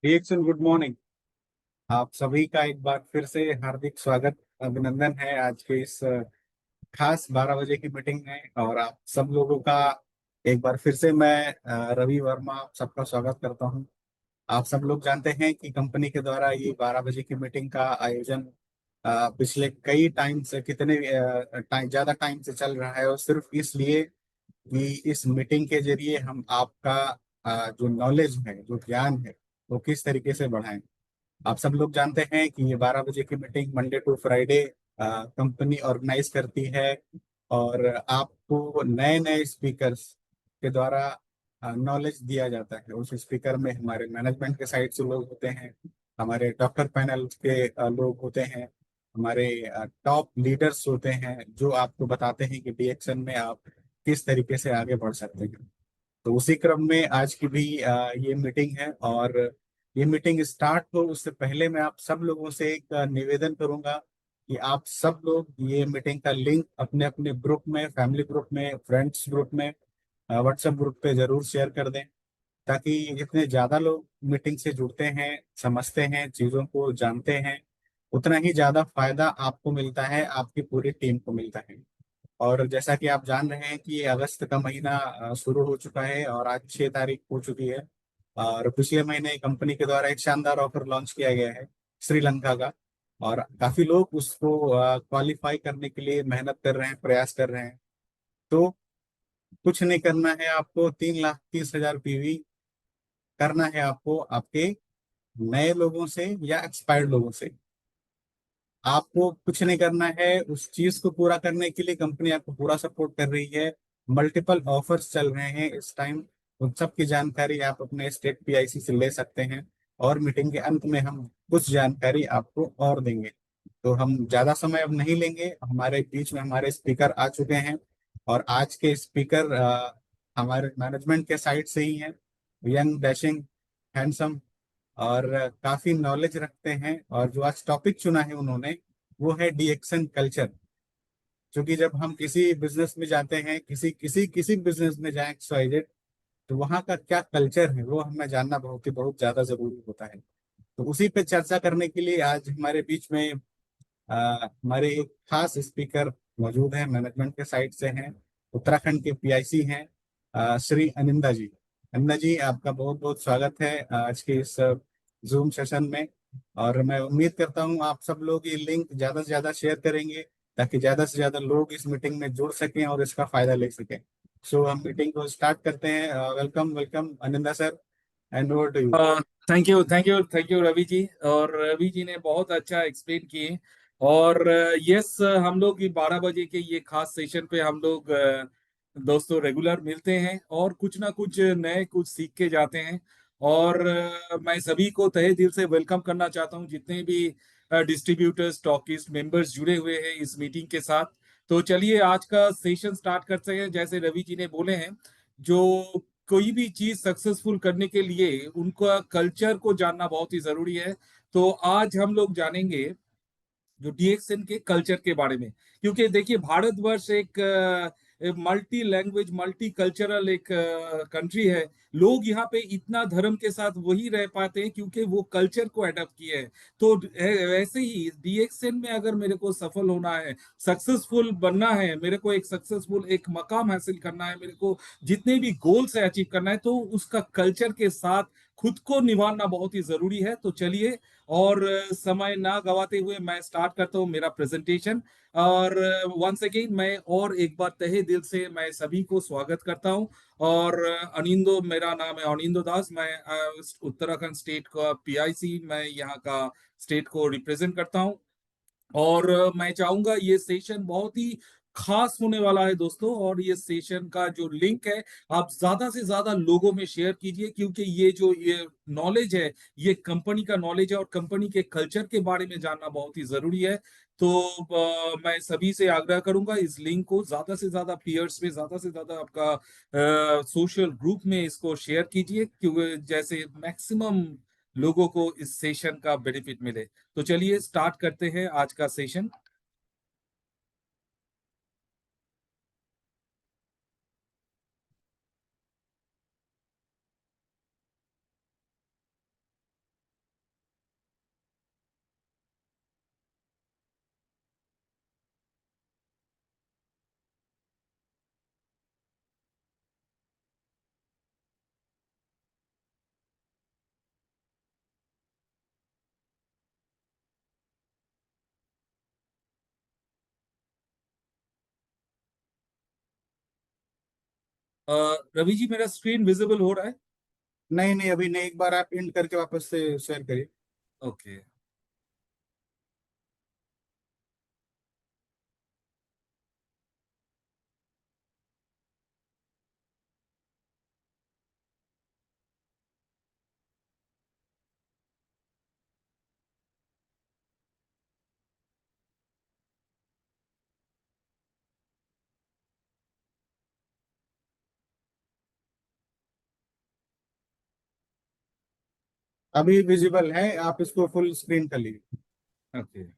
Reaction good morning. आप सभी का एक बार फिर से हार्दिक स्वागत अभिनंदन है आज के इस खास 12 बजे की मीटिंग में। और आप सब लोगों का एक बार फिर से मैं रवि वर्मा आप सबका स्वागत करता हूं। आप सब लोग जानते हैं कि कंपनी के द्वारा ये 12 बजे की मीटिंग का आयोजन पिछले कई टाइम से कितने ज्यादा टाइम से चल रहा है, और सिर्फ इसलिए कि इस मीटिंग के जरिए हम आपका जो नॉलेज है, जो ज्ञान है, वो किस तरीके से बढ़ाएं। आप सब लोग जानते हैं कि ये 12 बजे की meeting Monday to Friday company organise करती है। और आपको नए नए स्पीकर्स के द्वारा नॉलेज दिया जाता है। उस स्पीकर में हमारे मैनेजमेंट के साइड से लोग होते हैं, हमारे डॉक्टर पैनल के लोग होते हैं, हमारे टॉप लीडर्स होते हैं, जो आपको बताते हैं कि डीएक्शन में आप किस तरीके से आगे बढ़ सकते हैं। तो उसी क्रम में आज की भी ये मीटिंग है। और ये मीटिंग स्टार्ट हो उससे पहले मैं आप सब लोगों से एक निवेदन करूंगा कि आप सब लोग ये मीटिंग का लिंक अपने अपने ग्रुप में, फैमिली ग्रुप में, फ्रेंड्स ग्रुप में, व्हाट्सएप ग्रुप पे जरूर शेयर कर दें, ताकि जितने ज्यादा लोग मीटिंग से जुड़ते हैं, समझते हैं, चीजों को जानते हैं, उतना ही ज्यादा फायदा आपको मिलता है, आपकी पूरी टीम को मिलता है। और जैसा कि आप जान रहे हैं कि ये अगस्त का महीना शुरू हो चुका है और आज 6 तारीख हो चुकी है। और पिछले महीने कंपनी के द्वारा एक शानदार ऑफर लॉन्च किया गया है श्रीलंका का। और काफी लोग उसको क्वालिफाई करने के लिए मेहनत कर रहे हैं, प्रयास कर रहे हैं। तो कुछ नहीं करना है आपको, 3,30,000 पीवी करना है आपको आपके नए लोगों से या एक्सपायर्ड लोगों से। आपको कुछ नहीं करना है, उस चीज को पूरा करने के लिए कंपनी आपको पूरा सपोर्ट कर रही है। मल्टीपल ऑफर्स चल रहे हैं इस टाइम। उन सब की जानकारी आप अपने स्टेट पीआईसी से ले सकते हैं। और मीटिंग के अंत में हम कुछ जानकारी आपको और देंगे। तो हम ज्यादा समय अब नहीं लेंगे, हमारे बीच में हमारे स्पीकर आ चुके हैं। और आज के स्पीकर हमारे मैनेजमेंट के साइड से ही हैं। यंग, डैशिंग, हैंडसम, और काफी नॉलेज रखते हैं। और जो आज टॉपिक चुना है उन्होंने, वो है डीएक्शन कल्चर। क्योंकि जब हम किसी बिजनेस में जाते हैं, किसी किसी किसी बिजनेस में जाएं XYZ, तो वहाँ का क्या कल्चर है वो हमें जानना बहुत ज्यादा जरूरी होता है। तो उसी पे चर्चा करने के लिए आज हमारे बीच में हमारे एक खास स्पीकर मौजूद हैं, मैनेजमेंट के साइड से हैं, उत्तराखंड के पीआईसी हैं, श्री अनिंदा जी। अनिंदा जी, आपका बहुत बहुत स्वागत है आज के इस जूम सेशन में। और मैं उम्मीद करता हूँ आप सब लोग ये लिंक ज्यादा से ज्यादा शेयर करेंगे, ताकि ज्यादा से ज्यादा लोग इस मीटिंग में जुड़ सकें और इसका फायदा ले सकें। सो हम मीटिंग को स्टार्ट करते हैं। Welcome welcome Aninda sir, and over to you. Thank you, thank you, thank you Ravi ji. और रवि जी ने बहुत अच्छा एक्सप्लेन किए। और यस, हम लोग ये 12 बजे के ये खास सेशन पे हम लोग दोस्तों रेगुलर मिलते हैं और कुछ ना कुछ नए कुछ सीख के जाते हैं। और मैं सभी को तहे दिल से वेलकम करना चाहता हूँ, जितने भी डिस्ट्रीब्यूटर्स, स्टॉकिस्ट, मेंबर्स जुड़े हुए हैं इस मीटिंग के साथ। तो चलिए आज का सेशन स्टार्ट करते हैं। जैसे रवि जी ने बोले हैं, जो कोई भी चीज सक्सेसफुल करने के लिए उनका कल्चर को जानना बहुत ही जरूरी है। तो आज हम लोग जानेंगे जो डीएक्सएन के कल्चर के बारे में। क्योंकि देखिए, भारतवर्ष एक मल्टी लैंग्वेज, मल्टी कल्चरल एक कंट्री है। लोग यहाँ पे इतना धर्म के साथ वही रह पाते हैं क्योंकि वो कल्चर को अडॉप्ट किए हैं। तो वैसे ही डीएक्सएन में अगर मेरे को सफल होना है, सक्सेसफुल बनना है, मेरे को एक सक्सेसफुल एक मकाम हासिल करना है, मेरे को जितने भी गोल्स है अचीव करना है, तो उसका कल्चर के साथ खुद को निभाना बहुत ही जरूरी है। तो चलिए, और समय ना गवाते हुए मैं स्टार्ट करता हूँ मेरा प्रेजेंटेशन। और वंस अगेन मैं और एक बार तहे दिल से मैं सभी को स्वागत करता हूँ। और अनिंदो, मेरा नाम है अनिंदो दास। मैं उत्तराखंड स्टेट का पीआईसी, मैं यहाँ का स्टेट को रिप्रेजेंट करता हूँ। और मैं चाहूंगा ये सेशन बहुत ही खास होने वाला है दोस्तों। और ये सेशन का जो लिंक है, आप ज्यादा से ज्यादा लोगों में शेयर कीजिए, क्योंकि ये जो ये नॉलेज है, ये कंपनी का नॉलेज है और कंपनी के कल्चर के बारे में जानना बहुत ही जरूरी है। तो मैं सभी से आग्रह करूंगा, इस लिंक को ज्यादा से ज्यादा पीयर्स में, ज्यादा से ज्यादा आपका सोशल ग्रुप में इसको शेयर कीजिए, क्योंकि जैसे मैक्सिमम लोगों को इस सेशन का बेनिफिट मिले। तो चलिए स्टार्ट करते हैं आज का सेशन। रवि जी, मेरा स्क्रीन विजिबल हो रहा है? नहीं नहीं, अभी नहीं, एक बार आप इंड करके वापस से शेयर करिए। ओके। अभी विजिबल है, आप इसको फुल स्क्रीन कर लीजिए। Okay.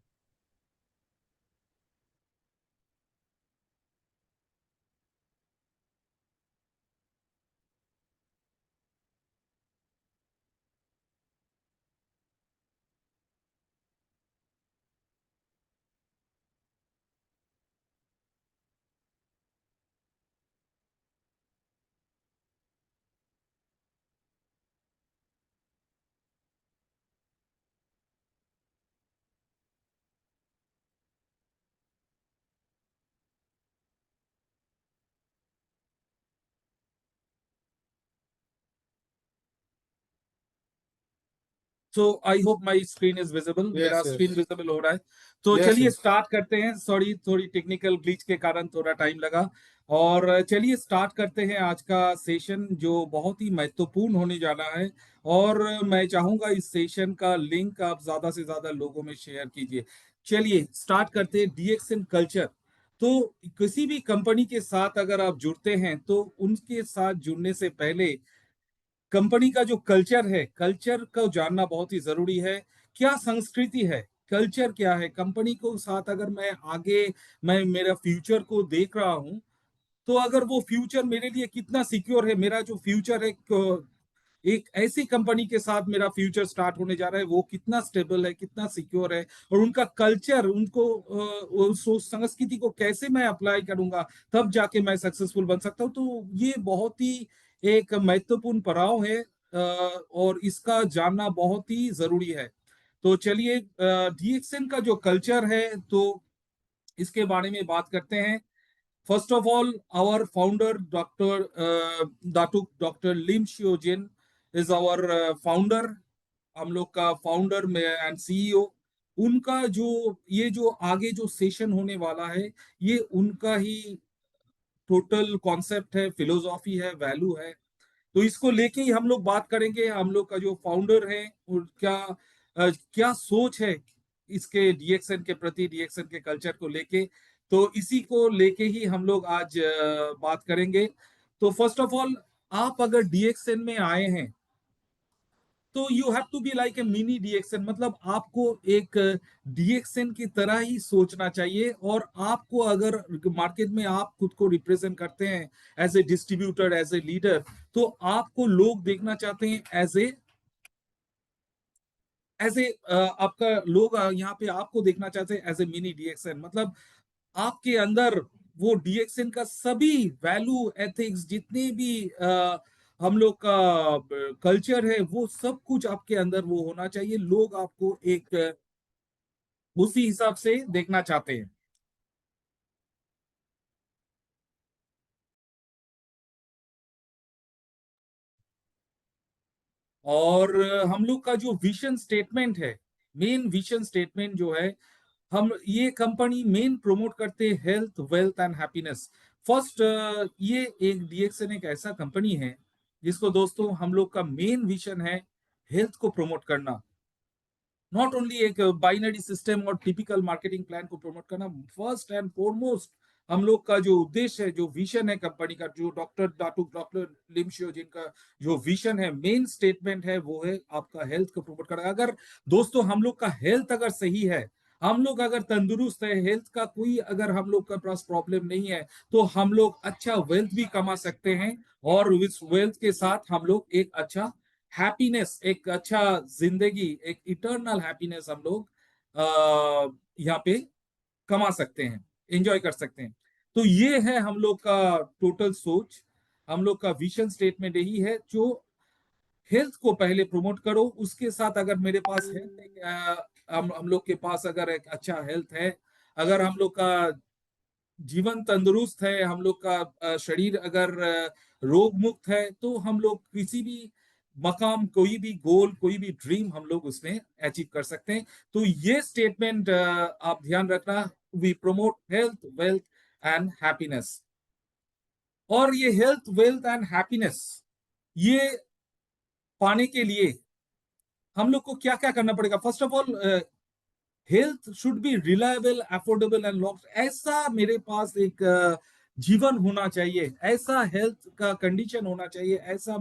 So I hope my screen is visible, मेरा यस यस। स्क्रीन विजिबल हो रहा है। तो यस चलिए यस। स्टार्ट करते हैं। सॉरी, थोड़ी टेक्निकल ग्लिच के कारण थोड़ा टाइम लगा। और चलिए स्टार्ट करते हैं आज का सेशन, जो बहुत ही महत्वपूर्ण होने जाना है। और मैं चाहूंगा इस सेशन का लिंक आप ज्यादा से ज्यादा लोगों में शेयर कीजिए। चलिए स्टार्ट करते हैं, डीएक्सएन कल्चर। तो किसी भी कंपनी के साथ अगर आप जुड़ते हैं तो उनके साथ जुड़ने से पहले कंपनी का जो कल्चर है, कल्चर को जानना बहुत ही जरूरी है। क्या संस्कृति है, कल्चर क्या है कंपनी को साथ, अगर मैं आगे मैं मेरा फ्यूचर को देख रहा हूं, तो अगर वो फ्यूचर मेरे लिए कितना सिक्योर है, मेरा जो फ्यूचर है एक ऐसी कंपनी के साथ मेरा फ्यूचर स्टार्ट होने जा रहा है, वो कितना स्टेबल है, कितना सिक्योर है, और उनका कल्चर, उनको उस संस्कृति को कैसे मैं अप्लाई करूंगा, तब जाके मैं सक्सेसफुल बन सकता हूँ। तो ये बहुत ही एक महत्वपूर्ण पड़ाव है, और इसका जानना बहुत ही जरूरी है। तो चलिए डीएक्सएन का जो कल्चर है, तो इसके बारे में बात करते हैं। First of all, our founder, Dr. Datuk Dr. Lim Xiojin is our founder, हम लोग का फाउंडर में एंड सीईओ। उनका जो ये जो आगे जो सेशन होने वाला है, ये उनका ही टोटल कॉन्सेप्ट है, फिलोसॉफी है, वैल्यू है। तो इसको लेके ही हम लोग बात करेंगे। हम लोग का जो फाउंडर है क्या क्या सोच है इसके डीएक्सएन के प्रति, डीएक्सएन के कल्चर को लेके। तो इसी को लेके ही हम लोग आज बात करेंगे। तो फर्स्ट ऑफ ऑल, आप अगर डीएक्सएन में आए हैं तो you have to be like a mini DXN, मतलब आपको एक डीएक्सएन की तरह ही सोचना चाहिए। और आपको अगर मार्केट में आप खुद को रिप्रेजेंट करते हैं as a distributor, as a leader, तो आपको लोग देखना चाहते हैं एज ए आपका लोग यहाँ पे आपको देखना चाहते हैं एज ए मिनी डीएक्सएन। मतलब आपके अंदर वो डीएक्सएन का सभी वैल्यू, एथिक्स, जितने भी हम लोग का कल्चर है, वो सब कुछ आपके अंदर वो होना चाहिए। लोग आपको एक उसी हिसाब से देखना चाहते हैं। और हम लोग का जो विजन स्टेटमेंट है, मेन विजन स्टेटमेंट जो है, हम ये कंपनी मेन प्रमोट करते हैं health, wealth and happiness. First, ये एक डीएक्सएन एक ऐसा कंपनी है जिसको दोस्तों हम लोग का मेन विजन है हेल्थ को प्रमोट करना। नॉट ओनली एक बाइनरी सिस्टम और टिपिकल मार्केटिंग प्लान को प्रमोट करना। फर्स्ट एंड फॉरमोस्ट हम लोग का जो उद्देश्य है, जो विजन है कंपनी का, जो डॉक्टर लिमशियो जिनका जो विजन है, मेन स्टेटमेंट है, वो है आपका हेल्थ को प्रमोट करना। अगर दोस्तों हम लोग का हेल्थ अगर सही है, हम लोग अगर तंदुरुस्त है, हेल्थ का कोई अगर हम लोग का पास प्रॉब्लम नहीं है, तो हम लोग अच्छा वेल्थ भी कमा सकते हैं। और इस वेल्थ के साथ हम लोग एक अच्छा हैप्पीनेस, एक अच्छा जिंदगी, एक इटर्नल हैप्पीनेस हम लोग यहाँ पे कमा सकते हैं, एंजॉय कर सकते हैं। तो ये है हम लोग का टोटल सोच। हम लोग का विजन स्टेटमेंट यही है, जो हेल्थ को पहले प्रमोट करो, उसके साथ अगर मेरे पास हेल्थ, हम लोग के पास अगर एक अच्छा हेल्थ है, अगर हम लोग का जीवन तंदुरुस्त है, हम लोग का शरीर अगर रोग मुक्त है, तो हम लोग किसी भी मकाम, कोई भी गोल, कोई भी ड्रीम हम लोग उसमें अचीव कर सकते हैं। तो ये स्टेटमेंट आप ध्यान रखना, we promote health, wealth and happiness. और ये हेल्थ, वेल्थ एंड हैप्पीनेस, ये पाने के लिए हम लोग को क्या क्या करना पड़ेगा? First of all, health should be reliable, affordable and long. ऐसा मेरे पास एक जीवन होना चाहिए, ऐसा हेल्थ का कंडीशन होना चाहिए, ऐसा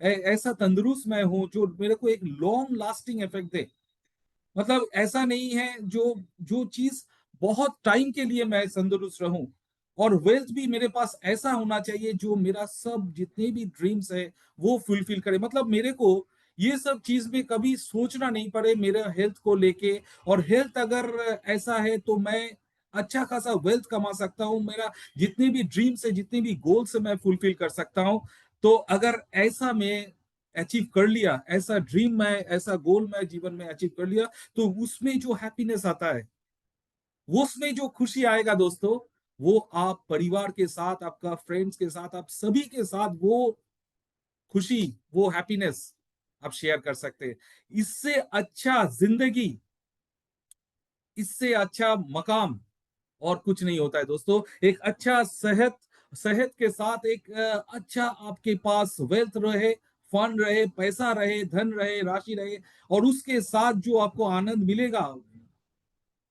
ऐसा तंदुरुस्त मैं हूं जो मेरे को एक लॉन्ग लास्टिंग इफेक्ट दे। मतलब ऐसा नहीं है जो जो चीज बहुत टाइम के लिए मैं तंदुरुस्त रहूं। और वेल्थ भी मेरे पास ऐसा होना चाहिए जो मेरा सब जितने भी ड्रीम्स है वो फुलफिल करे। मतलब मेरे को ये सब चीज में कभी सोचना नहीं पड़े मेरे हेल्थ को लेके। और हेल्थ अगर ऐसा है तो मैं अच्छा खासा वेल्थ कमा सकता हूँ, मेरा जितने भी ड्रीम्स है, जितने भी गोल्स है, मैं फुलफिल कर सकता हूँ। तो अगर ऐसा मैं अचीव कर लिया, ऐसा ड्रीम मैं, ऐसा गोल मैं जीवन में अचीव कर लिया, तो उसमें जो हैप्पीनेस आता है, वो उसमें जो खुशी आएगा दोस्तों, वो आप परिवार के साथ, आपका फ्रेंड्स के साथ, आप सभी के साथ वो खुशी, वो हैप्पीनेस आप शेयर कर सकते हैं। इससे अच्छा जिंदगी, इससे अच्छा मकाम और कुछ नहीं होता है दोस्तों। एक अच्छा सेहत, सेहत के साथ एक अच्छा आपके पास वेल्थ रहे, फंड रहे, पैसा रहे, धन रहे, राशि रहे, और उसके साथ जो आपको आनंद मिलेगा,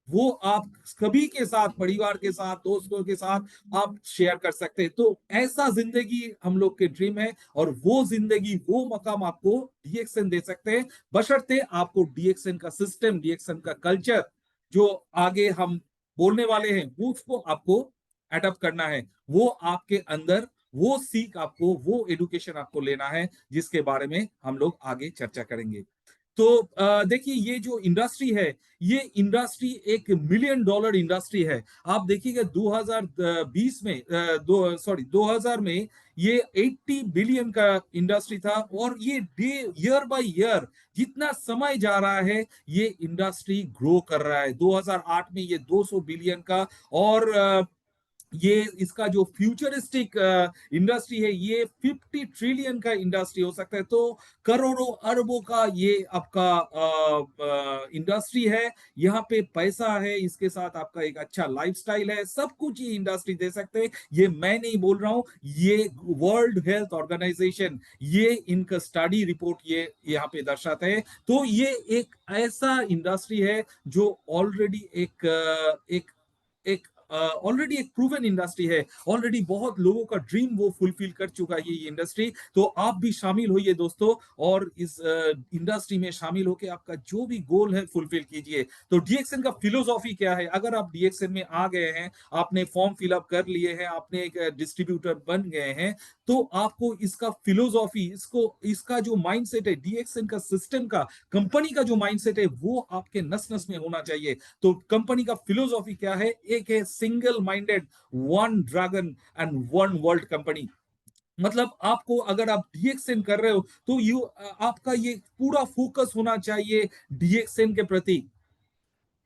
वो आप सभी के साथ, परिवार के साथ, दोस्तों के साथ आप शेयर कर सकते हैं। तो ऐसा जिंदगी हम लोग के ड्रीम है, और वो जिंदगी, वो मकाम आपको डीएक्सएन दे सकते हैं, बशर्ते आपको डीएक्सएन का सिस्टम, डीएक्सएन का कल्चर जो आगे हम बोलने वाले हैं, वो उसको आपको एडप्ट करना है। वो आपके अंदर, वो सीख आपको, वो एडुकेशन आपको लेना है, जिसके बारे में हम लोग आगे चर्चा करेंगे। तो देखिए, ये जो इंडस्ट्री है, ये इंडस्ट्री एक मिलियन डॉलर इंडस्ट्री है। आप देखिएगा 2020 में, दो सॉरी 2000 में ये 80 बिलियन का इंडस्ट्री था, और ये डे, ईयर बाय ईयर जितना समय जा रहा है, ये इंडस्ट्री ग्रो कर रहा है। 2008 में ये 200 बिलियन का, और ये इसका जो फ्यूचरिस्टिक इंडस्ट्री है, ये 50 ट्रिलियन का इंडस्ट्री हो सकता है। तो करोड़ों अरबों का ये आपका इंडस्ट्री है। यहाँ पे पैसा है, इसके साथ आपका एक अच्छा लाइफस्टाइल है, सब कुछ ये इंडस्ट्री दे सकते हैं। ये मैं नहीं बोल रहा हूँ, ये वर्ल्ड हेल्थ ऑर्गेनाइजेशन, ये इनका स्टडी रिपोर्ट ये यहाँ पे दर्शाता है। तो ये एक ऐसा इंडस्ट्री है जो ऑलरेडी एक एक ऑलरेडी एक प्रूवन इंडस्ट्री है। ऑलरेडी बहुत लोगों का ड्रीम वो फुलफिल कर चुका है ये इंडस्ट्री। तो आप भी शामिल होइए दोस्तों, और इस इंडस्ट्री में शामिल होकर आपका जो भी गोल है फुलफिल कीजिए। तो डीएक्सएन का फिलोसॉफी क्या है? अगर आप डीएक्सएन में आ गए हैं, आपने फॉर्म फिलअप कर लिए हैं, आपने एक डिस्ट्रीब्यूटर बन गए हैं, तो आपको इसका फिलोसॉफी, इसको, इसका जो माइंडसेट है, डीएक्सएन का सिस्टम का, कंपनी का जो माइंडसेट है, वो आपके नस नस में होना चाहिए। तो कंपनी का फिलोसॉफी क्या है? एक है single minded, one dragon and one world company. मतलब आपको, अगर आप डीएक्सएन कर रहे हो, तो आपका ये पूरा फोकस होना चाहिए डीएक्सएन के प्रति।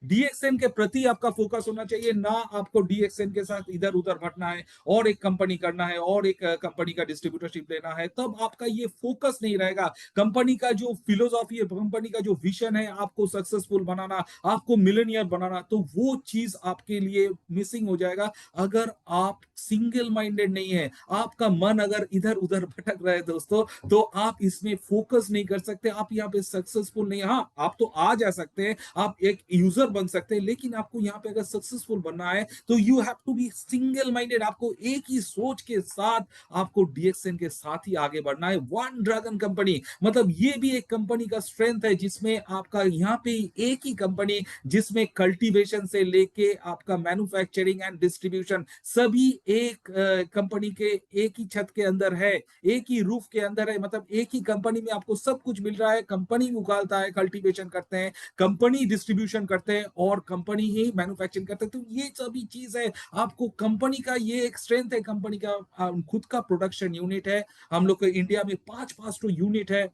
डीएक्सएन के प्रति आपका फोकस होना चाहिए, ना आपको डीएक्सएन के साथ इधर उधर भटना है, और एक कंपनी करना है, और एक कंपनी का डिस्ट्रीब्यूटरशिप लेना है। तब आपका ये फोकस नहीं रहेगा। कंपनी का जो फिलोसॉफी है, कंपनी का जो विजन है, आपको सक्सेसफुल बनाना, आपको मिलेनियर बनाना, तो वो चीज आपके लिए मिसिंग हो जाएगा अगर आप सिंगल माइंडेड नहीं है। आपका मन अगर इधर उधर भटक रहा है दोस्तों, तो आप इसमें फोकस नहीं कर सकते, आप यहाँ पे सक्सेसफुल नहीं। हाँ, आप तो आ जा सकते हैं, आप एक यूजर बन सकते हैं, लेकिन आपको यहाँ पे अगर सक्सेसफुल बनना है, तो you have to be single minded. आपको एक ही सोच के साथ, आपको डीएक्सएन के साथ ही आगे बढ़ना है। वन ड्रैगन कंपनी, मतलब ये भी एक कंपनी का स्ट्रेंथ है, जिसमें आपका यहाँ पे एक ही कंपनी, जिसमें कल्टीवेशन से लेके आपका मैन्युफैक्चरिंग एंड डिस्ट्रीब्यूशन सभी एक कंपनी के एक ही छत के अंदर है, एक ही रूफ के अंदर है। मतलब एक ही कंपनी में आपको सब कुछ मिल रहा है। कंपनी उगालता है, कल्टीवेशन करते हैं, कंपनी डिस्ट्रीब्यूशन करते हैं, और कंपनी ही मैन्युफैक्चरिंग करते हैं। तो ये सभी चीज है, आपको कंपनी का ये एक स्ट्रेंथ है, कंपनी का खुद का प्रोडक्शन यूनिट है। हम लोग के इंडिया में 5 5 यूनिट है,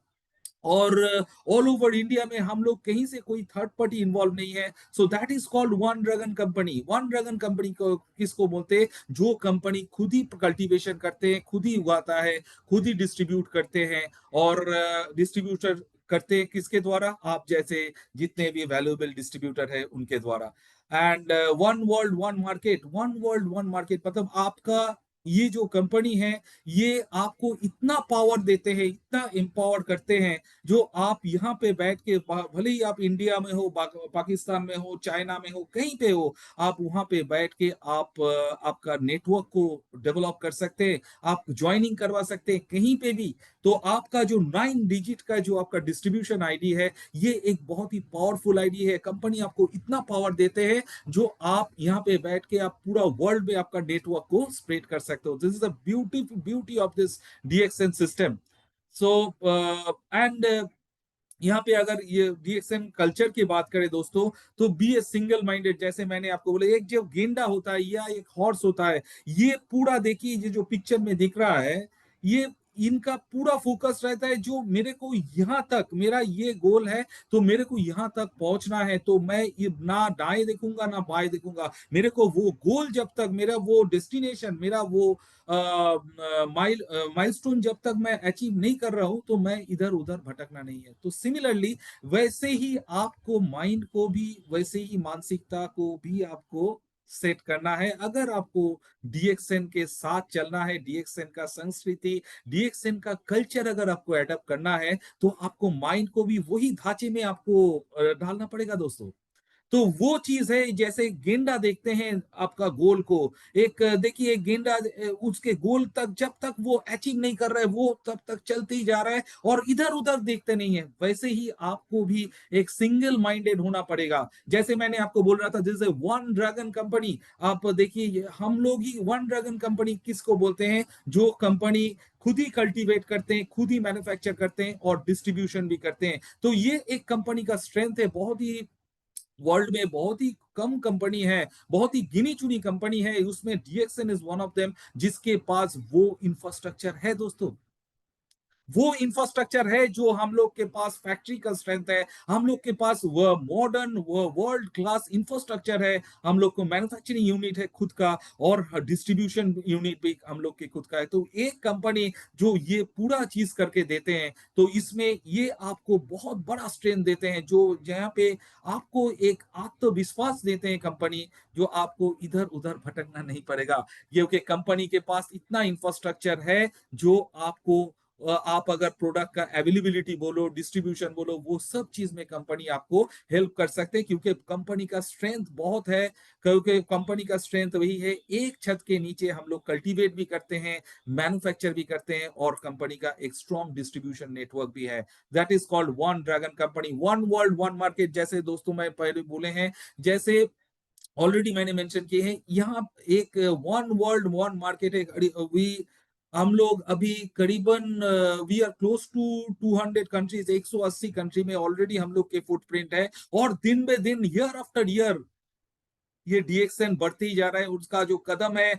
और ऑल ओवर इंडिया में हम लोग कहीं से कोई थर्ड पार्टी इन्वॉल्व नहीं है। So that is called one dragon company. One dragon company को किसको बोलते हैं? जो कंपनी खुद ही कल्टीवेशन करते हैं, खुद ही उगाता है, खुद ही डिस्ट्रीब्यूट करते हैं, और डिस्ट्रीब्यूटर करते हैं किसके द्वारा? आप जैसे जितने भी वैल्यूएबल डिस्ट्रीब्यूटर है उनके द्वारा। And one world one market, one world one market मतलब आपका ये जो कंपनी है, ये आपको इतना पावर देते हैं, इतना एम्पावर करते हैं, जो आप यहाँ पे बैठ के भले ही आप इंडिया में हो, पाकिस्तान में हो, चाइना में हो, कहीं पे हो, आप वहां पे बैठ के आप आपका नेटवर्क को डेवलप कर सकते हैं, आप ज्वाइनिंग करवा सकते हैं कहीं पे भी। तो आपका जो 9 डिजिट का जो आपका डिस्ट्रीब्यूशन आईडी है, ये एक बहुत ही पावरफुल आईडी है। कंपनी आपको इतना पावर देते हैं जो आप यहाँ पे बैठ के आप पूरा वर्ल्ड में आपका नेटवर्क को स्प्रेड कर सकते हो। This is the beauty of this DXN system. So and यहाँ पे अगर ये डीएक्सएन कल्चर की बात करें दोस्तों, तो बी ए सिंगल माइंडेड। जैसे मैंने आपको बोला, एक जो गेंडा होता है या एक हॉर्स होता है, ये पूरा देखिए, ये जो पिक्चर में दिख रहा है, ये इनका पूरा फोकस रहता है जो मेरे को यहाँ तक, मेरा ये गोल है, तो मेरे को यहाँ तक पहुंचना है, तो मैं ये ना दाएं देखूंगा ना बाएं देखूंगा। मेरे को वो गोल जब तक, मेरा वो डेस्टिनेशन, मेरा वो माइलस्टोन जब तक मैं अचीव नहीं कर रहा हूं, तो मैं इधर उधर भटकना नहीं है। तो सिमिलरली वैसे ही आपको माइंड को भी, वैसे ही मानसिकता को भी आपको सेट करना है। अगर आपको डीएक्सएन के साथ चलना है, डीएक्सएन का संस्कृति, डीएक्सएन का कल्चर अगर आपको एडप्ट करना है, तो आपको माइंड को भी वही ढांचे में आपको डालना पड़ेगा दोस्तों। तो वो चीज है, जैसे गेंडा देखते हैं आपका गोल को, एक देखिए एक गेंडा उसके गोल तक जब तक वो अचीव नहीं कर रहा है, वो तब तक चलते ही जा रहा है और इधर उधर देखते नहीं है। वैसे ही आपको भी एक सिंगल माइंडेड होना पड़ेगा। जैसे मैंने आपको बोल रहा था, जैसे वन ड्रैगन कंपनी, आप देखिए हम लोग ही वन ड्रैगन कंपनी किसको बोलते हैं? जो कंपनी खुद ही कल्टीवेट करते हैं, खुद ही मैन्युफैक्चर करते हैं और डिस्ट्रीब्यूशन भी करते हैं। तो ये एक कंपनी का स्ट्रेंथ है। बहुत ही वर्ल्ड में बहुत ही कम कंपनी है, बहुत ही गिनी चुनी कंपनी है, उसमें DXN is one of them, जिसके पास वो इंफ्रास्ट्रक्चर है दोस्तों। वो इंफ्रास्ट्रक्चर है जो हम लोग के पास फैक्ट्री का स्ट्रेंथ है, हम लोग के पास वो मॉडर्न, वो वर्ल्ड क्लास इंफ्रास्ट्रक्चर है, हम लोग को मैन्युफैक्चरिंग यूनिट है खुद का, और डिस्ट्रीब्यूशन यूनिट भी हम लोग के खुद का है। तो एक कंपनी जो ये पूरा चीज करके देते हैं, तो इसमें ये आपको बहुत बड़ा स्ट्रेंथ देते हैं, जो जहाँ पे आपको एक आत्मविश्वास देते हैं कंपनी, जो आपको इधर उधर भटकना नहीं पड़ेगा, क्योंकि कंपनी के पास इतना इंफ्रास्ट्रक्चर है जो आपको आप अगर प्रोडक्ट का अवेलेबिलिटी बोलो, डिस्ट्रीब्यूशन बोलो, वो सब चीज में कंपनी आपको हेल्प कर सकते हैं, क्योंकि कंपनी का स्ट्रेंथ बहुत है। क्योंकि कंपनी का स्ट्रेंथ वही है, एक छत के नीचे हम लोग कल्टीवेट भी करते हैं, मैन्युफैक्चर भी करते हैं, और कंपनी का एक स्ट्रॉन्ग डिस्ट्रीब्यूशन नेटवर्क भी है। That is called one dragon company, one world one market. जैसे दोस्तों मैं पहले बोले हैं, जैसे ऑलरेडी मैंने मेंशन किए हैं, यहाँ एक वन वर्ल्ड वन मार्केट है। वी हम लोग अभी करीबन we are close to 200 countries, 180 country में ऑलरेडी हम लोग के फुटप्रिंट है, और दिन बे दिन, ईयर आफ्टर ईयर, ये डीएक्सएन बढ़ते ही जा रहा है। उसका जो कदम है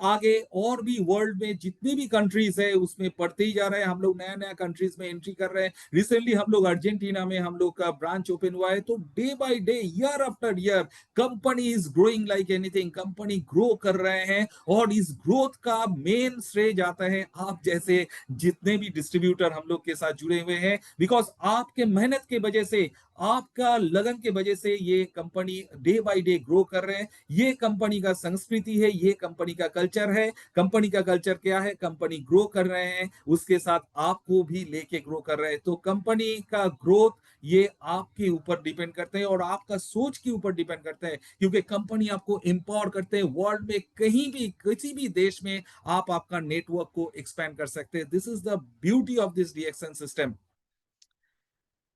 आगे और भी वर्ल्ड में जितनी भी कंट्रीज है उसमें बढ़ते ही जा रहा है। हम लोग नया नया कंट्रीज में एंट्री कर रहे हैं। रिसेंटली हम लोग अर्जेंटीना में हम लोग का ब्रांच ओपन हुआ है। तो day by day, year after year, company is growing like anything. Company grow कर रहे हैं, और इस ग्रोथ का मेन श्रेय जाता है आप जैसे जितने भी डिस्ट्रीब्यूटर हम लोग के साथ जुड़े हुए हैं, बिकॉज आपके मेहनत के वजह से, आपका लगन के वजह से ये company day by day grow कर रहे हैं। ये कंपनी का संस्कृति है, ये कंपनी का कल्चर है। कंपनी का कल्चर क्या है? कंपनी ग्रो कर रहे हैं, उसके साथ आपको भी लेके ग्रो कर रहे हैं। तो कंपनी का ग्रोथ ये आपके ऊपर डिपेंड करते हैं, और आपका सोच के ऊपर डिपेंड करते हैं, क्योंकि कंपनी आपको एम्पावर करते हैं। वर्ल्ड में कहीं भी, किसी भी देश में आप आपका नेटवर्क को एक्सपेंड कर सकते हैं। This is the beauty of this DXN system.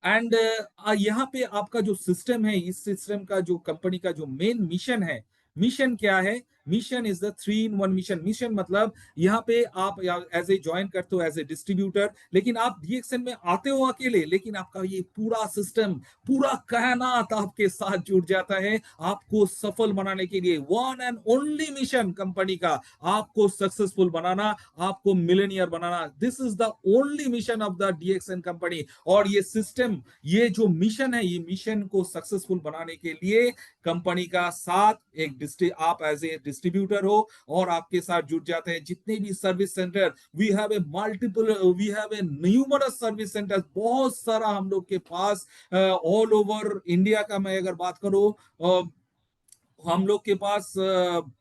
And यहाँ पे आपका जो सिस्टम है, इस सिस्टम का जो कंपनी का जो मेन मिशन है, मिशन क्या है? Mission is the 3 in 1 mission. Mission मतलब यहाँ पे आप एज ए ज्वाइन करते हो एज ए डिस्ट्रीब्यूटर, लेकिन आप डीएक्सएन में आते हो अकेले, लेकिन आपका ये पूरा सिस्टम, पूरा कायनात आपके साथ जुड़ जाता है आपको सफल बनाने के लिए। One and only mission company का, आपको सक्सेसफुल बनाना, आपको Millionaire banana. This is the only mission of the DXN company. और ये सिस्टम, ये जो मिशन है, ये मिशन को सक्सेसफुल बनाने के लिए कंपनी का साथ एक आप एज ए डिस्ट्रीब्यूटर हो और आपके साथ जुड़ जाते हैं जितने भी service centre. We have a numerous service centre, बहुत सारा हम लोग के पास ऑल ओवर इंडिया का मैं अगर बात करूं, हम लोग के पास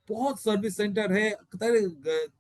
बहुत सर्विस सेंटर है,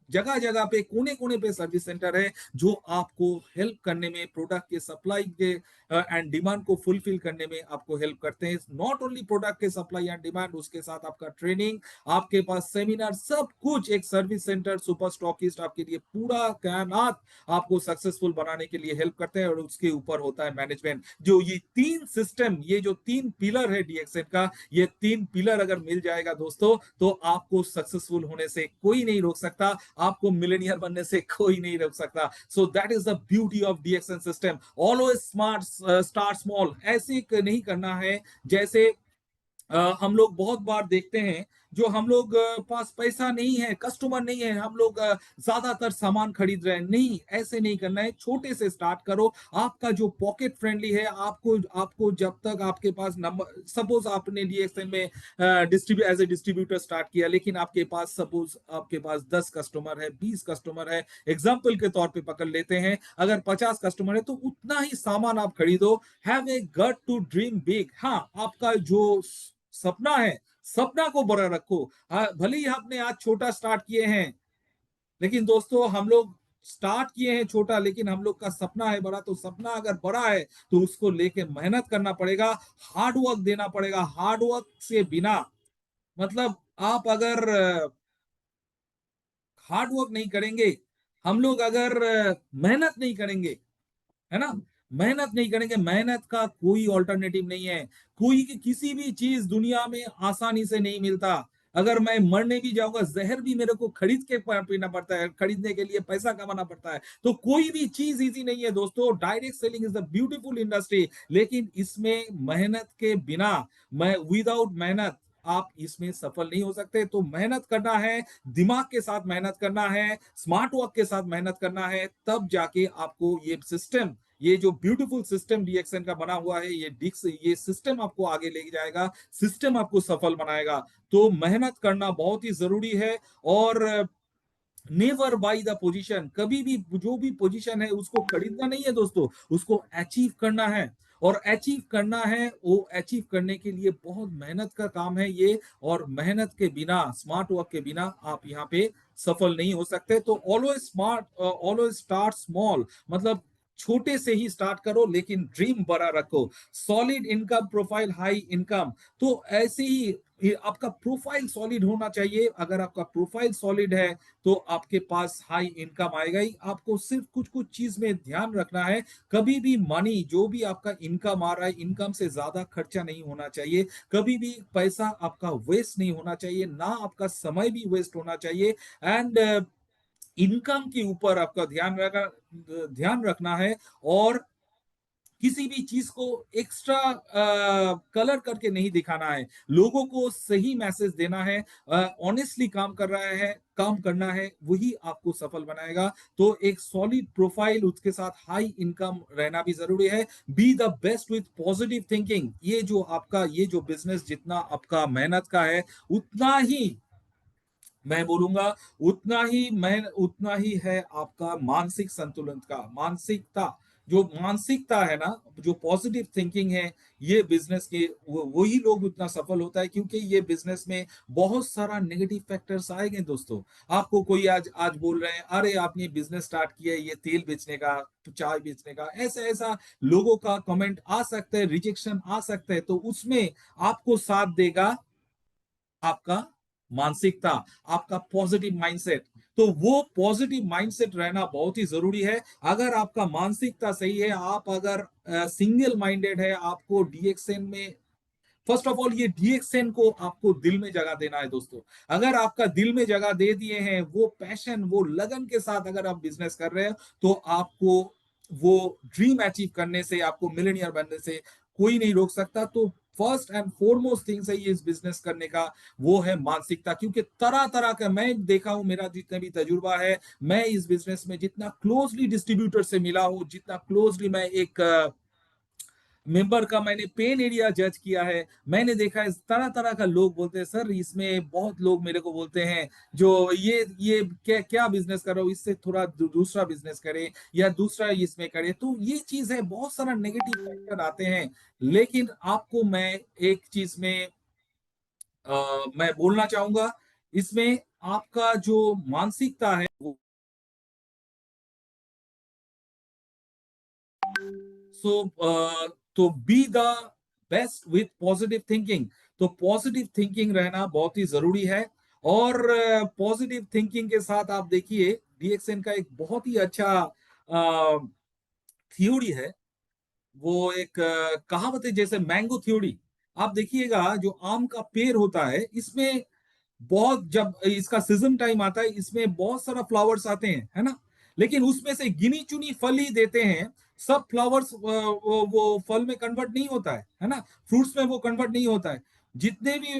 जगह जगह पे, कोने कोने पे सर्विस सेंटर है जो आपको हेल्प करने में, प्रोडक्ट के सप्लाई के एंड डिमांड को फुलफिल करने में आपको हेल्प करते हैं। नॉट ओनली प्रोडक्ट के सप्लाई एंड डिमांड, उसके साथ आपका ट्रेनिंग, आपके पास सेमिनार, सब कुछ एक सर्विस सेंटर सुपर स्टॉकिस्ट आपके लिए पूरा कायनात आपको सक्सेसफुल बनाने के लिए हेल्प करते हैं। और उसके ऊपर होता है मैनेजमेंट। जो ये 3 सिस्टम, ये जो 3 पिलर है डीएक्सएन का, ये 3 पिलर अगर मिल जाएगा दोस्तों, तो आपको सक्सेसफुल होने से कोई नहीं रोक सकता, आपको मिलेनियर बनने से कोई नहीं रोक सकता। So that is the beauty of DXN system. Always smart, start small. ऐसे नहीं करना है जैसे हम लोग बहुत बार देखते हैं, जो हम लोग पास पैसा नहीं है, कस्टमर नहीं है, हम लोग ज्यादातर सामान खरीद रहे हैं। नहीं, ऐसे नहीं करना है, छोटे से स्टार्ट करो। आपका जो पॉकेट फ्रेंडली है, आपको आपको जब तक आपके पास नंबर, सपोज आपने डीएक्सएन में डिस्ट्रीब्यू एज ए डिस्ट्रीब्यूटर स्टार्ट किया, लेकिन आपके पास सपोज आपके पास 10 कस्टमर है, 20 कस्टमर है, एग्जाम्पल के तौर पे पकड़ लेते हैं, अगर 50 कस्टमर है तो उतना ही सामान आप खरीदो। Have a gut to dream big. हाँ, आपका जो सपना है, सपना को बड़ा रखो। भले ही आपने आज छोटा स्टार्ट किए हैं, लेकिन दोस्तों हम लोग स्टार्ट किए हैं छोटा, लेकिन हम लोग का सपना है बड़ा। तो सपना अगर बड़ा है तो उसको लेके मेहनत करना पड़ेगा, हार्ड वर्क देना पड़ेगा। हार्ड वर्क से बिना, मतलब आप अगर हार्ड वर्क नहीं करेंगे, हम लोग अगर मेहनत नहीं करेंगे, है ना, मेहनत नहीं करेंगे, मेहनत का कोई ऑल्टरनेटिव नहीं है। कोई किसी भी चीज दुनिया में आसानी से नहीं मिलता। अगर मैं मरने भी जाऊंगा, जहर भी मेरे को खरीद के पीना पड़ता है, खरीदने के लिए पैसा कमाना पड़ता है। तो कोई भी चीज इजी नहीं है दोस्तों। Direct selling is the beautiful industry, लेकिन इसमें मेहनत के बिना, मैं विदाउट मेहनत आप इसमें सफल नहीं हो सकते। तो मेहनत करना है, दिमाग के साथ मेहनत करना है, स्मार्ट वर्क के साथ मेहनत करना है, तब जाके आपको ये सिस्टम, ये जो ब्यूटीफुल सिस्टम डीएक्सएन का बना हुआ है, ये सिस्टम आपको आगे लेके जाएगा, सिस्टम आपको सफल बनाएगा। तो मेहनत करना बहुत ही जरूरी है। और नेवर बाई द पोजीशन, कभी भी जो भी पोजीशन है उसको खरीदना नहीं है दोस्तों, उसको अचीव करना है। और अचीव करना है, वो अचीव करने के लिए बहुत मेहनत का काम है ये। और मेहनत के बिना, स्मार्ट वर्क के बिना आप यहाँ पे सफल नहीं हो सकते। तो always smart, always start small, मतलब छोटे से ही स्टार्ट करो, लेकिन ड्रीम बड़ा रखो। Solid income profile, high income. तो ऐसे ही ये आपका प्रोफाइल सॉलिड होना चाहिए। अगर आपका प्रोफाइल सॉलिड है तो आपके पास हाई इनकम आएगा ही। आपको सिर्फ कुछ कुछ चीज में ध्यान रखना है, कभी भी मनी, जो भी आपका इनकम आ रहा है, इनकम से ज्यादा खर्चा नहीं होना चाहिए। कभी भी पैसा आपका वेस्ट नहीं होना चाहिए, ना आपका समय भी वेस्ट होना चाहिए। एंड इनकम के ऊपर आपका ध्यान रखना है। और किसी भी चीज को एक्स्ट्रा कलर करके नहीं दिखाना है, लोगों को सही मैसेज देना है। ऑनेस्टली काम कर रहा है, काम करना है, वही आपको सफल बनाएगा। तो एक सॉलिड प्रोफाइल, उसके साथ हाई इनकम रहना भी जरूरी है। Be the best with positive thinking. ये जो बिजनेस जितना आपका मेहनत का है, उतना ही मैं बोलूंगा, उतना ही है आपका मानसिक संतुलन का, मानसिकता। जो मानसिकता है ना, जो पॉजिटिव थिंकिंग है, ये बिजनेस के वही लोग उतना सफल होता है। क्योंकि ये बिजनेस में बहुत सारा नेगेटिव फैक्टर्स आएंगे दोस्तों। आपको कोई आज आज बोल रहे हैं, अरे आपने बिजनेस स्टार्ट किया है ये तेल बेचने का, तो चाय बेचने का, ऐसा ऐसा लोगों का कमेंट आ सकता है, रिजेक्शन आ सकता है। तो उसमें आपको साथ देगा आपका मानसिकता, आपका पॉजिटिव माइंडसेट। तो वो पॉजिटिव माइंडसेट रहना बहुत ही जरूरी है। अगर आपका मानसिकता सही है, आप अगर सिंगल माइंडेड है, आपको डीएक्सएन में फर्स्ट ऑफ ऑल ये डीएक्सएन को आपको दिल में जगह देना है दोस्तों। अगर आपका दिल में जगह दे दिए हैं, वो पैशन वो लगन के साथ अगर आप बिजनेस कर रहे हो, तो आपको वो ड्रीम अचीव करने से, आपको मिलेनियर बनने से कोई नहीं रोक सकता। तो फर्स्ट एंड फॉरमोस्ट थिंग है ये इस बिजनेस करने का, वो है मानसिकता। क्योंकि तरह तरह का मैं देखा हूं, मेरा जितना भी तजुर्बा है, मैं इस बिजनेस में जितना क्लोजली डिस्ट्रीब्यूटर से मिला हूं, जितना क्लोजली मैं एक मेंबर का मैंने पेन एरिया जज किया है, मैंने देखा है तरह तरह का लोग बोलते हैं सर इसमें, बहुत लोग मेरे को बोलते हैं जो ये क्या क्या बिजनेस कर रहे हो, इससे थोड़ा दूसरा बिजनेस करे या दूसरा इसमें करे। तो ये चीज है, बहुत सारा नेगेटिव फैक्टर आते हैं। लेकिन आपको मैं एक चीज में मैं बोलना चाहूंगा, इसमें आपका जो मानसिकता है वो, सो तो be the best with positive thinking. तो पॉजिटिव थिंकिंग रहना बहुत ही जरूरी है। और पॉजिटिव थिंकिंग के साथ आप देखिए, डीएक्सएन का एक बहुत ही अच्छा थ्योरी है। वो एक कहावत है, जैसे मैंगो थ्योरी। आप देखिएगा जो आम का पेड़ होता है, इसमें बहुत, जब इसका सीजन टाइम आता है, इसमें बहुत सारा फ्लावर्स आते हैं, है ना। लेकिन उसमें से गिनी चुनी फल ही देते हैं। सब फ्लावर्स वो फल में कन्वर्ट नहीं होता है ना, फ्रूट्स में वो कन्वर्ट नहीं होता है। जितने भी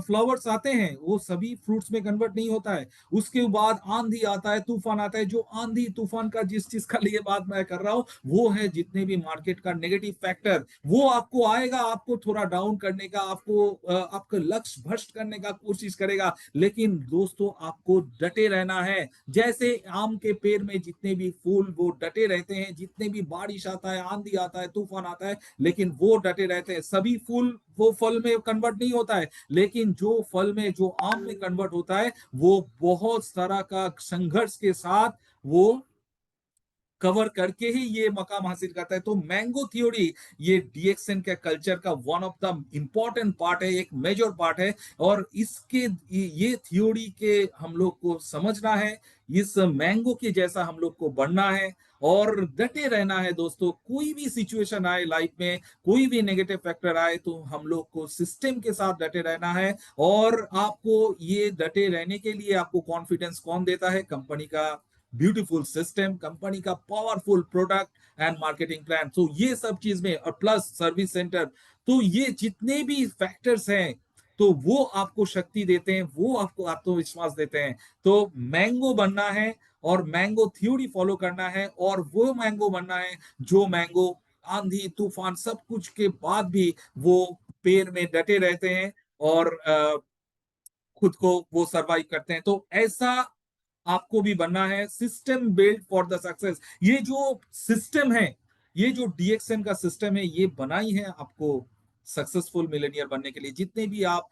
फ्लावर्स आते हैं वो सभी फ्रूट्स में कन्वर्ट नहीं होता है। उसके बाद आंधी आता है, तूफान आता है। जो आंधी तूफान का जिस चीज का लिए बात मैं कर रहा हूँ, वो है जितने भी मार्केट का नेगेटिव फैक्टर, वो आपको आएगा, आपको थोड़ा डाउन करने का, आपको आपका लक्ष्य भ्रष्ट करने का कोशिश करेगा। लेकिन दोस्तों आपको डटे रहना है। जैसे आम के पेड़ में जितने भी फूल वो डटे रहते हैं, जितने भी बारिश आता है, आंधी आता है, तूफान आता है, लेकिन वो डटे रहते हैं। सभी फूल वो फल में कन्वर्ट नहीं होता है, लेकिन जो फल में, जो आम में कन्वर्ट होता है, वो बहुत तरह का संघर्ष के साथ वो कवर करके ही ये मकाम हासिल करता है। तो मैंगो थ्योरी ये डीएक्सएन के कल्चर का one of the important part है, एक मेजर पार्ट है। और इसके ये थ्योरी के हम लोग को समझना है, इस मैंगो के जैसा हम लोग को बनना है और डटे रहना है दोस्तों। कोई भी सिचुएशन आए लाइफ में, कोई भी नेगेटिव फैक्टर आए, तो हम लोग को सिस्टम के साथ डटे रहना है। और आपको ये डटे रहने के लिए आपको कॉन्फिडेंस कौन देता है? कंपनी का ब्यूटीफुल सिस्टम, कंपनी का powerful product and marketing plan. तो ये सब चीज में, और प्लस सर्विस सेंटर, तो ये जितने भी फैक्टर्स हैं, तो वो आपको शक्ति देते हैं, वो आपको आत्मविश्वास देते हैं। तो मैंगो बनना है और मैंगो थ्योरी फॉलो करना है, और वो मैंगो बनना है जो मैंगो आंधी तूफान सब कुछ के बाद भी वो पेड़ में डटे रहते हैं और खुद को वो सरवाइव करते हैं। तो ऐसा आपको भी बनना है। System build for the success, ये जो सिस्टम है, ये जो डीएक्सएन का सिस्टम है, ये बनाई है आपको सक्सेसफुल मिलेनियर बनने के लिए। जितने भी आप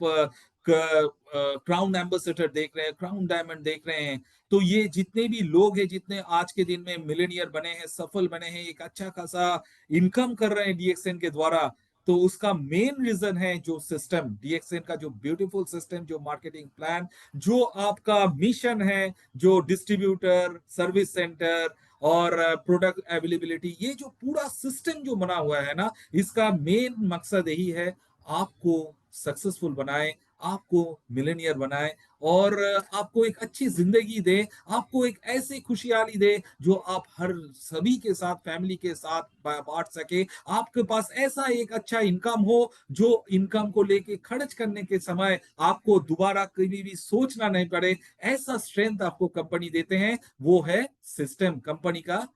क्राउन एम्बेसडर देख रहे हैं, क्राउन डायमंड देख रहे हैं, तो ये जितने भी लोग हैं, जितने आज के दिन में मिलेनियर बने हैं, सफल बने हैं, एक अच्छा खासा इनकम कर रहे हैं डीएक्सएन के द्वारा, तो उसका मेन रीजन है जो सिस्टम, डीएक्सएन का जो ब्यूटीफुल सिस्टम, जो मार्केटिंग प्लान, जो आपका मिशन है, जो डिस्ट्रीब्यूटर, सर्विस सेंटर और प्रोडक्ट अवेलेबिलिटी, ये जो पूरा सिस्टम जो बना हुआ है ना, इसका मेन मकसद यही है, आपको सक्सेसफुल बनाए, आपको मिलेनियर बनाए, और आपको एक अच्छी जिंदगी दे, आपको एक ऐसी खुशहाली दे जो आप हर सभी के साथ, फैमिली के साथ बांट सके। आपके पास ऐसा एक अच्छा इनकम हो, जो इनकम को लेके खर्च करने के समय आपको दोबारा कभी भी सोचना नहीं पड़े। ऐसा स्ट्रेंथ आपको कंपनी देते हैं, वो है सिस्टम। कंपनी का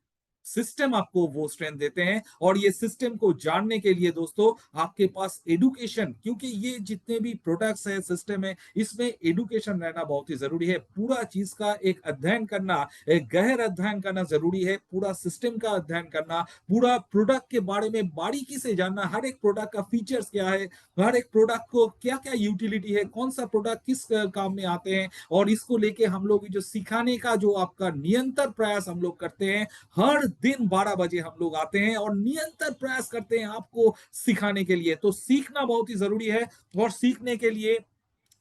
सिस्टम आपको वो स्ट्रेंथ देते हैं। और ये सिस्टम को जानने के लिए दोस्तों आपके पास एडुकेशन, क्योंकि ये जितने भी प्रोडक्ट्स है, सिस्टम है, इसमें एडुकेशन रहना बहुत ही जरूरी है। पूरा चीज का एक अध्ययन करना, एक गहर अध्ययन करना जरूरी है। पूरा सिस्टम का अध्ययन करना, पूरा प्रोडक्ट के बारे में बारीकी से जानना, हर एक प्रोडक्ट का फीचर्स क्या है, हर एक प्रोडक्ट को क्या क्या यूटिलिटी है, कौन सा प्रोडक्ट किस काम में आते हैं, और इसको लेके हम लोग जो सिखाने का जो आपका निरंतर प्रयास हम लोग करते हैं। हर दिन 12 बजे हम लोग आते हैं और निरंतर प्रयास करते हैं आपको सिखाने के लिए। तो सीखना बहुत ही जरूरी है, और सीखने के लिए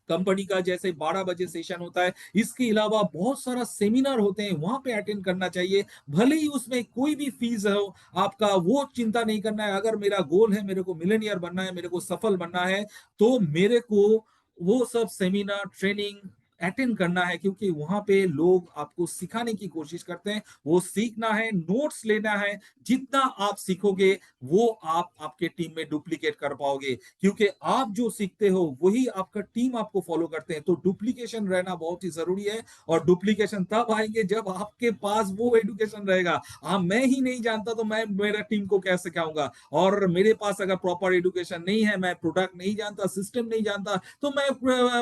कंपनी का जैसे 12 बजे सेशन होता है, इसके अलावा बहुत सारा सेमिनार होते हैं, वहां पे अटेंड करना चाहिए। भले ही उसमें कोई भी फीस हो आपका, वो चिंता नहीं करना है। अगर मेरा गोल है, मेरे को मिलेनियर बनना है, मेरे को सफल बनना है, तो मेरे को वो सब सेमिनार ट्रेनिंग अटेंड करना है, क्योंकि वहां पे लोग आपको सिखाने की कोशिश करते हैं। वो सीखना है, नोट्स लेना है। जितना आप सीखोगे वो आप आपके टीम में डुप्लीकेट कर पाओगे, क्योंकि आप जो सीखते हो वही आपका टीम आपको फॉलो करते हैं। तो डुप्लीकेशन रहना बहुत ही जरूरी है। और डुप्लीकेशन तब आएंगे जब आपके पास वो एडुकेशन रहेगा। हाँ, मैं ही नहीं जानता तो मैं मेरा टीम को कैसे सिखाऊंगा? और मेरे पास अगर प्रॉपर एडुकेशन नहीं है, मैं प्रोडक्ट नहीं जानता, सिस्टम नहीं जानता, तो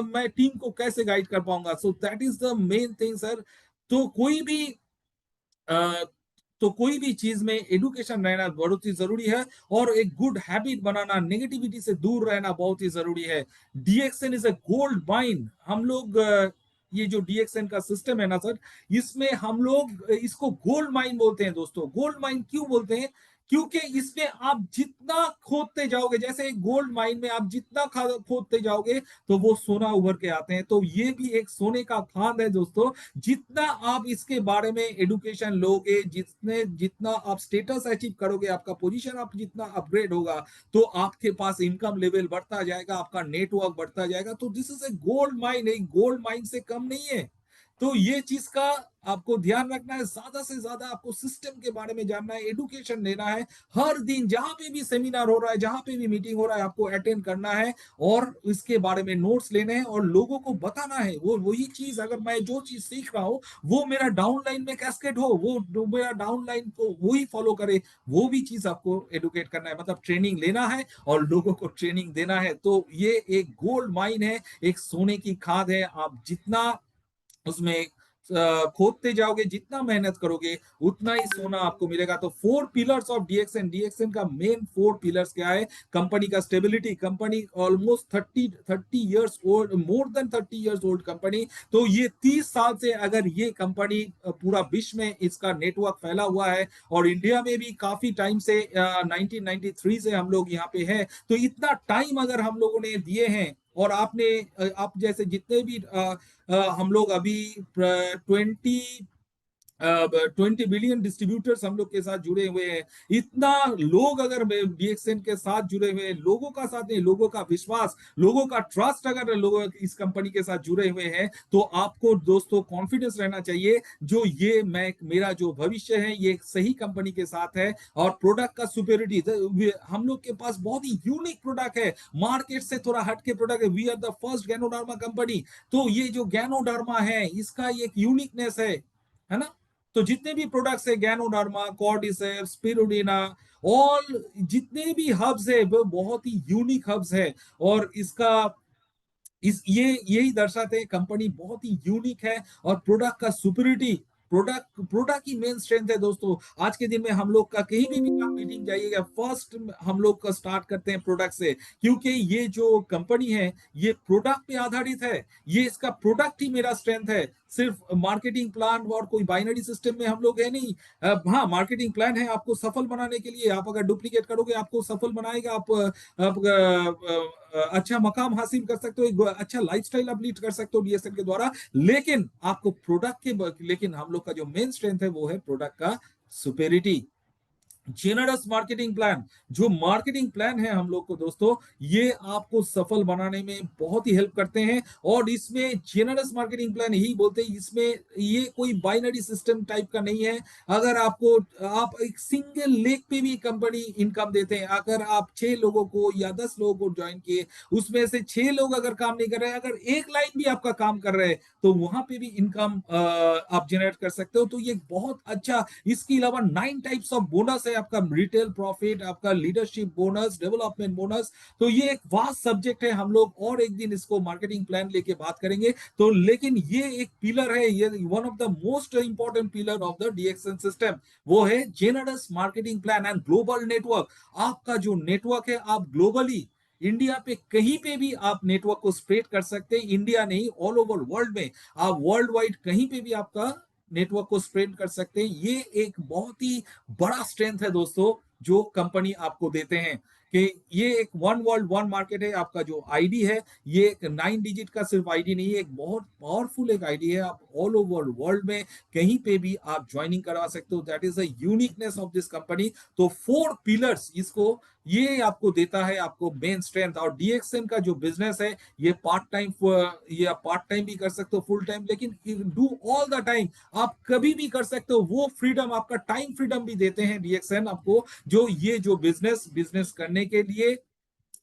मैं टीम को कैसे गाइड कर पाऊंगा? So that is the main thing sir. तो कोई भी अ, तो कोई भी चीज में एडुकेशन रहना बहुत ही जरूरी है। और एक गुड हैबिट बनाना, नेगेटिविटी से दूर रहना बहुत ही जरूरी है। DXN is a gold mine. हम लोग ये जो डीएक्सएन का सिस्टम है ना सर, इसमें हम लोग इसको गोल्ड माइन बोलते हैं दोस्तों। गोल्ड माइन क्यों बोलते हैं? क्योंकि इसमें आप जितना खोदते जाओगे, जैसे एक गोल्ड माइन में आप जितना खोदते जाओगे तो वो सोना उभर के आते हैं। तो ये भी एक सोने का खान है दोस्तों। जितना आप इसके बारे में एडुकेशन लोगे, जितने जितना आप स्टेटस अचीव करोगे, आपका पोजीशन आप जितना अपग्रेड होगा, तो आपके पास इनकम लेवल बढ़ता जाएगा, आपका नेटवर्क बढ़ता जाएगा। तो this is a gold mine, एक गोल्ड माइन से कम नहीं है। तो ये चीज का आपको ध्यान रखना है। ज्यादा से ज्यादा आपको सिस्टम के बारे में जानना है, एडुकेशन लेना है। हर दिन जहां पे भी सेमिनार हो रहा है, जहां पे भी मीटिंग हो रहा है, आपको अटेंड करना है और इसके बारे में नोट्स लेने हैं और लोगों को बताना है। वो वही चीज, अगर मैं जो चीज सीख रहा हूं वो मेरा डाउनलाइन में कैस्केड हो, वो मेरा डाउनलाइन को वही फॉलो करे, वो भी चीज आपको एडुकेट करना है। मतलब ट्रेनिंग लेना है और लोगों को ट्रेनिंग देना है। तो ये एक गोल्ड माइन है, एक सोने की खाद है। आप जितना उसमें खोदते जाओगे, जितना मेहनत करोगे, उतना ही सोना आपको मिलेगा। तो 4 पिलर्स ऑफ डीएक्सएन। डीएक्सएन का मेन 4 पिलर्स क्या है? कंपनी का stability, company almost 30 years old, more than 30 years old company. तो ये 30 साल से अगर ये कंपनी पूरा विश्व में इसका नेटवर्क फैला हुआ है, और इंडिया में भी काफी टाइम से 1993 से हम लोग यहाँ पे हैं। तो इतना टाइम अगर हम लोगों ने दिए हैं, और आपने आप जैसे जितने भी हम लोग अभी 20 बिलियन डिस्ट्रीब्यूटर्स हम लोग के साथ जुड़े हुए हैं। इतना लोग अगर डीएक्सएन के साथ जुड़े हुए हैं, लोगों का साथ नहीं, लोगों का विश्वास, लोगों का ट्रस्ट, अगर लोग इस कंपनी के साथ जुड़े हुए हैं, तो आपको दोस्तों कॉन्फिडेंस रहना चाहिए जो ये मैं मेरा जो भविष्य है ये सही कंपनी के साथ है। और प्रोडक्ट का सुपेरिटी, हम लोग के पास बहुत ही यूनिक प्रोडक्ट है, मार्केट से थोड़ा हट के प्रोडक्ट है। We are the first ganoderma company. तो ये जो गैनोडर्मा है, इसका एक यूनिकनेस है ना? तो जितने भी प्रोडक्ट्स है, गैनोडर्मा, कॉर्डिसेप, स्पिरुलिना, ऑल जितने भी हब्स है वो बहुत ही यूनिक हब्स है। और इसका इस ये यही दर्शाते हैं कंपनी बहुत ही यूनिक है। और प्रोडक्ट का सुपरिटी, प्रोडक्ट प्रोडक्ट की मेन स्ट्रेंथ है दोस्तों। आज के दिन में हम लोग का कहीं भी आप मीटिंग जाइएगा, फर्स्ट हम लोग का स्टार्ट करते हैं प्रोडक्ट से, क्योंकि ये जो कंपनी है ये प्रोडक्ट पे आधारित है। ये इसका प्रोडक्ट ही मेरा स्ट्रेंथ है। सिर्फ मार्केटिंग प्लान और कोई बाइनरी सिस्टम में हम लोग है नहीं। हाँ, मार्केटिंग प्लान है आपको सफल बनाने के लिए। आप अगर डुप्लीकेट करोगे आपको सफल बनाएगा। आप अच्छा मकाम हासिल कर सकते हो, एक अच्छा लाइफस्टाइल आप लीड कर सकते हो डीएसएन के द्वारा। लेकिन आपको प्रोडक्ट के, लेकिन हम लोग का जो मेन स्ट्रेंथ है वो है प्रोडक्ट का सुपेरिटी। जेनरस मार्केटिंग प्लान, जो मार्केटिंग प्लान है हम लोग को दोस्तों, ये आपको सफल बनाने में बहुत ही हेल्प करते हैं। और इसमें जेनरस मार्केटिंग प्लान यही बोलते हैं, इसमें ये कोई बाइनरी सिस्टम टाइप का नहीं है। अगर आपको, आप एक सिंगल लेग पे भी कंपनी इनकम देते हैं। अगर आप 6 लोगों को या 10 लोगों को ज्वाइन किए, उसमें से 6 लोग अगर काम नहीं कर रहे हैं, अगर एक लाइन भी आपका काम कर रहे हैं, तो वहां पे भी इनकम आप जनरेट कर सकते हो। तो ये बहुत अच्छा। इसके अलावा 9 टाइप्स ऑफ बोनस है, आपका रिटेल प्रॉफिट, आपका लीडरशिप बोनस, डेवलपमेंट बोनस। तो ये एक वास्ट सब्जेक्ट है, हम लोग और एक दिन इसको मार्केटिंग प्लान लेके बात करेंगे। तो लेकिन ये एक पिलर है, ये one of the most important pillar of the DXN system, वो है generous marketing plan and global network. आपका जो नेटवर्क है, आप ग्लोबली इंडिया पे कहीं पे भी आप नेटवर्क को स्प्रेड कर सकते हैं। इंडिया नहीं, ऑल ओवर वर्ल्ड में आप वर्ल्ड वाइड कहीं पे भी आपका नेटवर्क को स्प्रेड कर सकते हैं। ये एक बहुत ही बड़ा स्ट्रेंथ है दोस्तों जो कंपनी आपको देते हैं। कि ये एक वन वर्ल्ड वन मार्केट है। आपका जो आईडी है ये एक 9 डिजिट का सिर्फ आईडी नहीं है, एक बहुत पावरफुल एक आईडी है। आप ऑल ओवर वर्ल्ड में कहीं पे भी आप ज्वाइनिंग करवा सकते हो। That is the uniqueness of this company. तो 4 पिलर्स इसको ये आपको देता है, आपको मेन स्ट्रेंथ। और डीएक्सएन का जो बिजनेस है ये पार्ट टाइम, ये आप पार्ट टाइम भी कर सकते हो, फुल टाइम, लेकिन डू ऑल द टाइम। आप कभी भी कर सकते हो। वो फ्रीडम, आपका टाइम फ्रीडम भी देते हैं डीएक्सएन आपको, जो ये जो बिजनेस बिजनेस करने के लिए,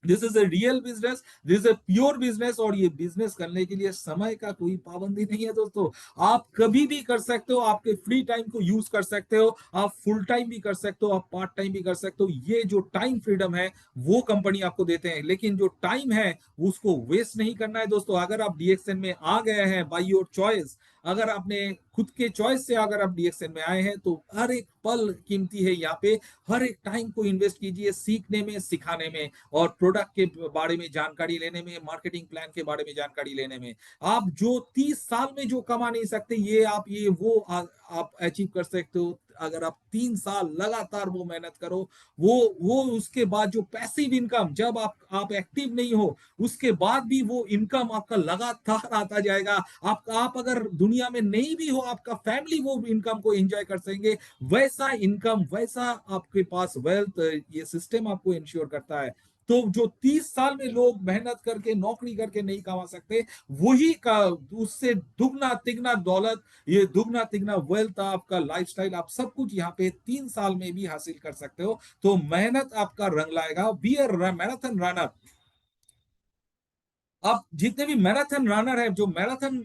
this is a real business, this is a pure business. और ये बिजनेस करने के लिए समय का कोई पाबंदी नहीं है दोस्तों। आप कभी भी कर सकते हो, आपके फ्री टाइम को यूज कर सकते हो, आप फुल टाइम भी कर सकते हो, आप पार्ट टाइम भी कर सकते हो। ये जो टाइम फ्रीडम है वो कंपनी आपको देते हैं। लेकिन जो टाइम है उसको वेस्ट नहीं करना है दोस्तों। अगर आप डीएक्सएन में आ गए हैं बाय योर चॉइस, अगर आपने खुद के चॉइस से अगर आप डीएक्सएन में आए हैं, तो हर एक पल कीमती है यहाँ पे। हर एक टाइम को इन्वेस्ट कीजिए सीखने में, सिखाने में, और प्रोडक्ट के बारे में जानकारी लेने में, मार्केटिंग प्लान के बारे में जानकारी लेने में। आप जो 30 साल में जो कमा नहीं सकते, ये आप ये वो आप अचीव कर सकते हो अगर आप 3 साल लगातार वो मेहनत करो। वो उसके बाद जो पैसिव इनकम, जब आप एक्टिव नहीं हो उसके बाद भी वो इनकम आपका लगातार आता जाएगा। आप अगर दुनिया में नहीं भी हो, आपका फैमिली वो इनकम को एंजॉय कर सकेंगे। वैसा इनकम, वैसा आपके पास वेल्थ ये सिस्टम आपको इंश्योर करता है। तो जो 30 साल में लोग मेहनत करके नौकरी करके नहीं कमा सकते, वही का उससे दुगना तिगना दौलत, ये दुगना तिगना वेल्थ, आपका लाइफस्टाइल, आप सब कुछ यहाँ पे 3 साल में भी हासिल कर सकते हो। तो मेहनत आपका रंग लाएगा। बी ए मैराथन रनर। आप जितने भी मैराथन रनर है, जो मैराथन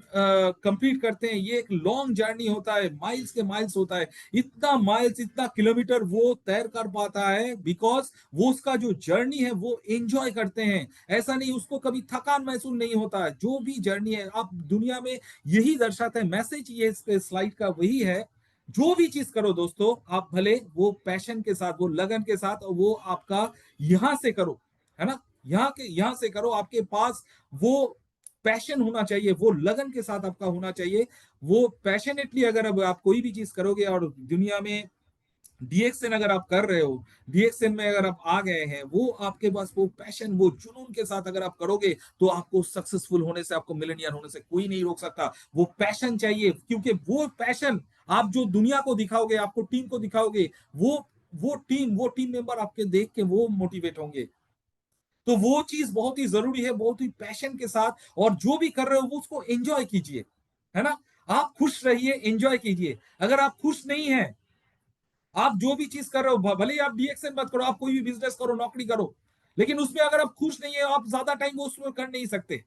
कंप्लीट करते हैं, ये एक लॉन्ग जर्नी होता है, माइल्स के माइल्स होता है। इतना माइल्स, इतना किलोमीटर वो तैर कर पाता है बिकॉज वो उसका जो जर्नी है वो एंजॉय करते हैं। ऐसा नहीं, उसको कभी थकान महसूस नहीं होता है। जो भी जर्नी है आप दुनिया में, यही दर्शाता है मैसेज, ये इस स्लाइड का वही है। जो भी चीज करो दोस्तों, आप भले वो पैशन के साथ, वो लगन के साथ, वो आपका यहां से करो, है ना, यहां से करो। आपके पास वो पैशन होना चाहिए, वो लगन के साथ आपका होना चाहिए। वो पैशनेटली अगर अब आप कोई भी चीज करोगे, और दुनिया में डीएक्सएन अगर आप कर रहे हो, डीएक्सएन में अगर आप आ गए हैं, वो आपके पास वो पैशन, वो जुनून के साथ अगर आप करोगे, तो आपको सक्सेसफुल होने से, आपको मिलेनियर होने से कोई नहीं रोक सकता। वो पैशन चाहिए, क्योंकि वो पैशन आप जो दुनिया को दिखाओगे, आपको टीम को दिखाओगे, वो टीम मेंबर आपके देख के वो मोटिवेट होंगे। तो वो चीज बहुत ही जरूरी है, बहुत ही पैशन के साथ। और जो भी कर रहे हो वो उसको एंजॉय कीजिए, है ना। आप खुश रहिए, एंजॉय कीजिए। अगर आप खुश नहीं है, आप जो भी चीज कर रहे हो, भले ही आप डीएक्सएन मत करो, आप कोई भी बिजनेस करो, नौकरी करो, लेकिन उसमें अगर आप खुश नहीं है, आप ज्यादा टाइम वो उसमें कर नहीं सकते।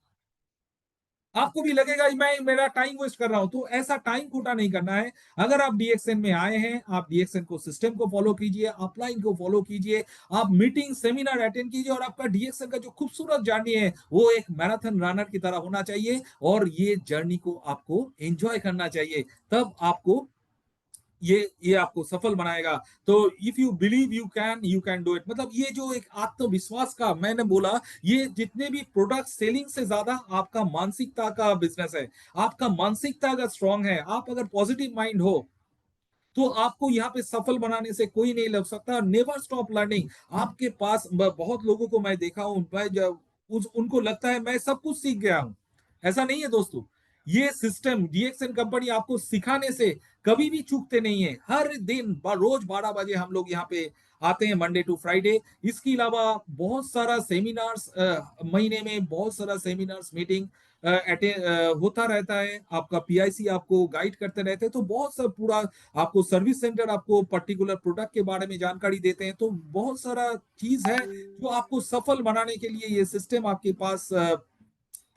आपको भी लगेगा मैं मेरा टाइम वेस्ट कर रहा हूं, तो ऐसा टाइम खोटा नहीं करना है। अगर आप डीएक्सएन में आए हैं, आप डीएक्सएन को, सिस्टम को फॉलो कीजिए, अपलाइन को फॉलो कीजिए, आप मीटिंग सेमिनार अटेंड कीजिए, और आपका डीएक्सएन का जो खूबसूरत जर्नी है वो एक मैराथन रनर की तरह होना चाहिए। और ये जर्नी को आपको एंजॉय करना चाहिए, तब आपको ये आपको सफल बनाएगा। तो if you believe you can do it. मतलब ये जो एक आत्मविश्वास का मैंने बोला, ये जितने भी प्रोडक्ट सेलिंग से ज्यादा आपका मानसिकता का बिजनेस है। आपका मानसिकता अगर स्ट्रांग है, आप अगर पॉजिटिव माइंड हो, तो आपको यहाँ पे सफल बनाने से कोई नहीं लग सकता। Never stop learning. आपके पास बहुत लोगों को मैं देखा हूं, मैं जब उनको लगता है मैं सब कुछ सीख गया हूं। ऐसा नहीं है दोस्तों। ये सिस्टम डीएक्सएन कंपनी आपको सिखाने से कभी भी चूकते नहीं है। हर दिन रोज 12 बजे हम लोग यहाँ पे आते हैं, मंडे टू फ्राइडे। इसके अलावा बहुत सारा सेमिनार्स, महीने में बहुत सारा सेमिनार्स, मीटिंग होता रहता है। आपका पीआईसी आपको गाइड करते रहते हैं। तो बहुत सा पूरा आपको सर्विस सेंटर आपको पर्टिकुलर प्रोडक्ट के बारे में जानकारी देते हैं। तो बहुत सारा चीज है जो आपको सफल बनाने के लिए, ये सिस्टम आपके पास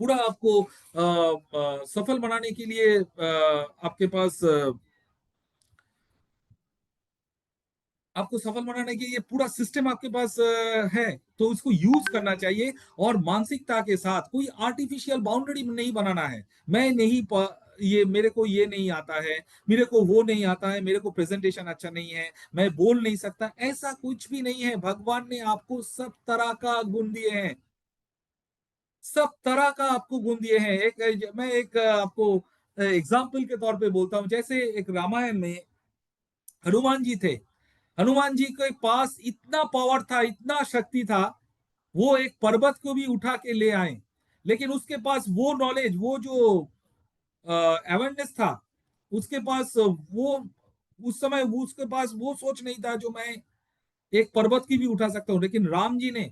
पूरा आपको सफल बनाने के लिए आपके पास आपको सफल बनाने के लिए पूरा सिस्टम आपके पास है। तो इसको यूज करना चाहिए, और मानसिकता के साथ। कोई आर्टिफिशियल बाउंड्री नहीं बनाना है। मैं नहीं ये मेरे को ये नहीं आता है, मेरे को वो नहीं आता है, मेरे को प्रेजेंटेशन अच्छा नहीं है, मैं बोल नहीं सकता, ऐसा कुछ भी नहीं है। भगवान ने आपको सब तरह का गुण दिए हैं, सब तरह का आपको गुण दिए हैं। मैं एक आपको एग्जाम्पल के तौर पे बोलता हूँ। जैसे एक रामायण में हनुमान जी थे। हनुमान जी के पास इतना पावर था, इतना शक्ति था, वो एक पर्वत को भी उठा के ले आए। लेकिन उसके पास वो नॉलेज, वो जो अवेयरनेस था, उसके पास वो उस समय उसके पास वो सोच नहीं था जो मैं एक पर्वत की भी उठा सकता हूँ। लेकिन राम जी ने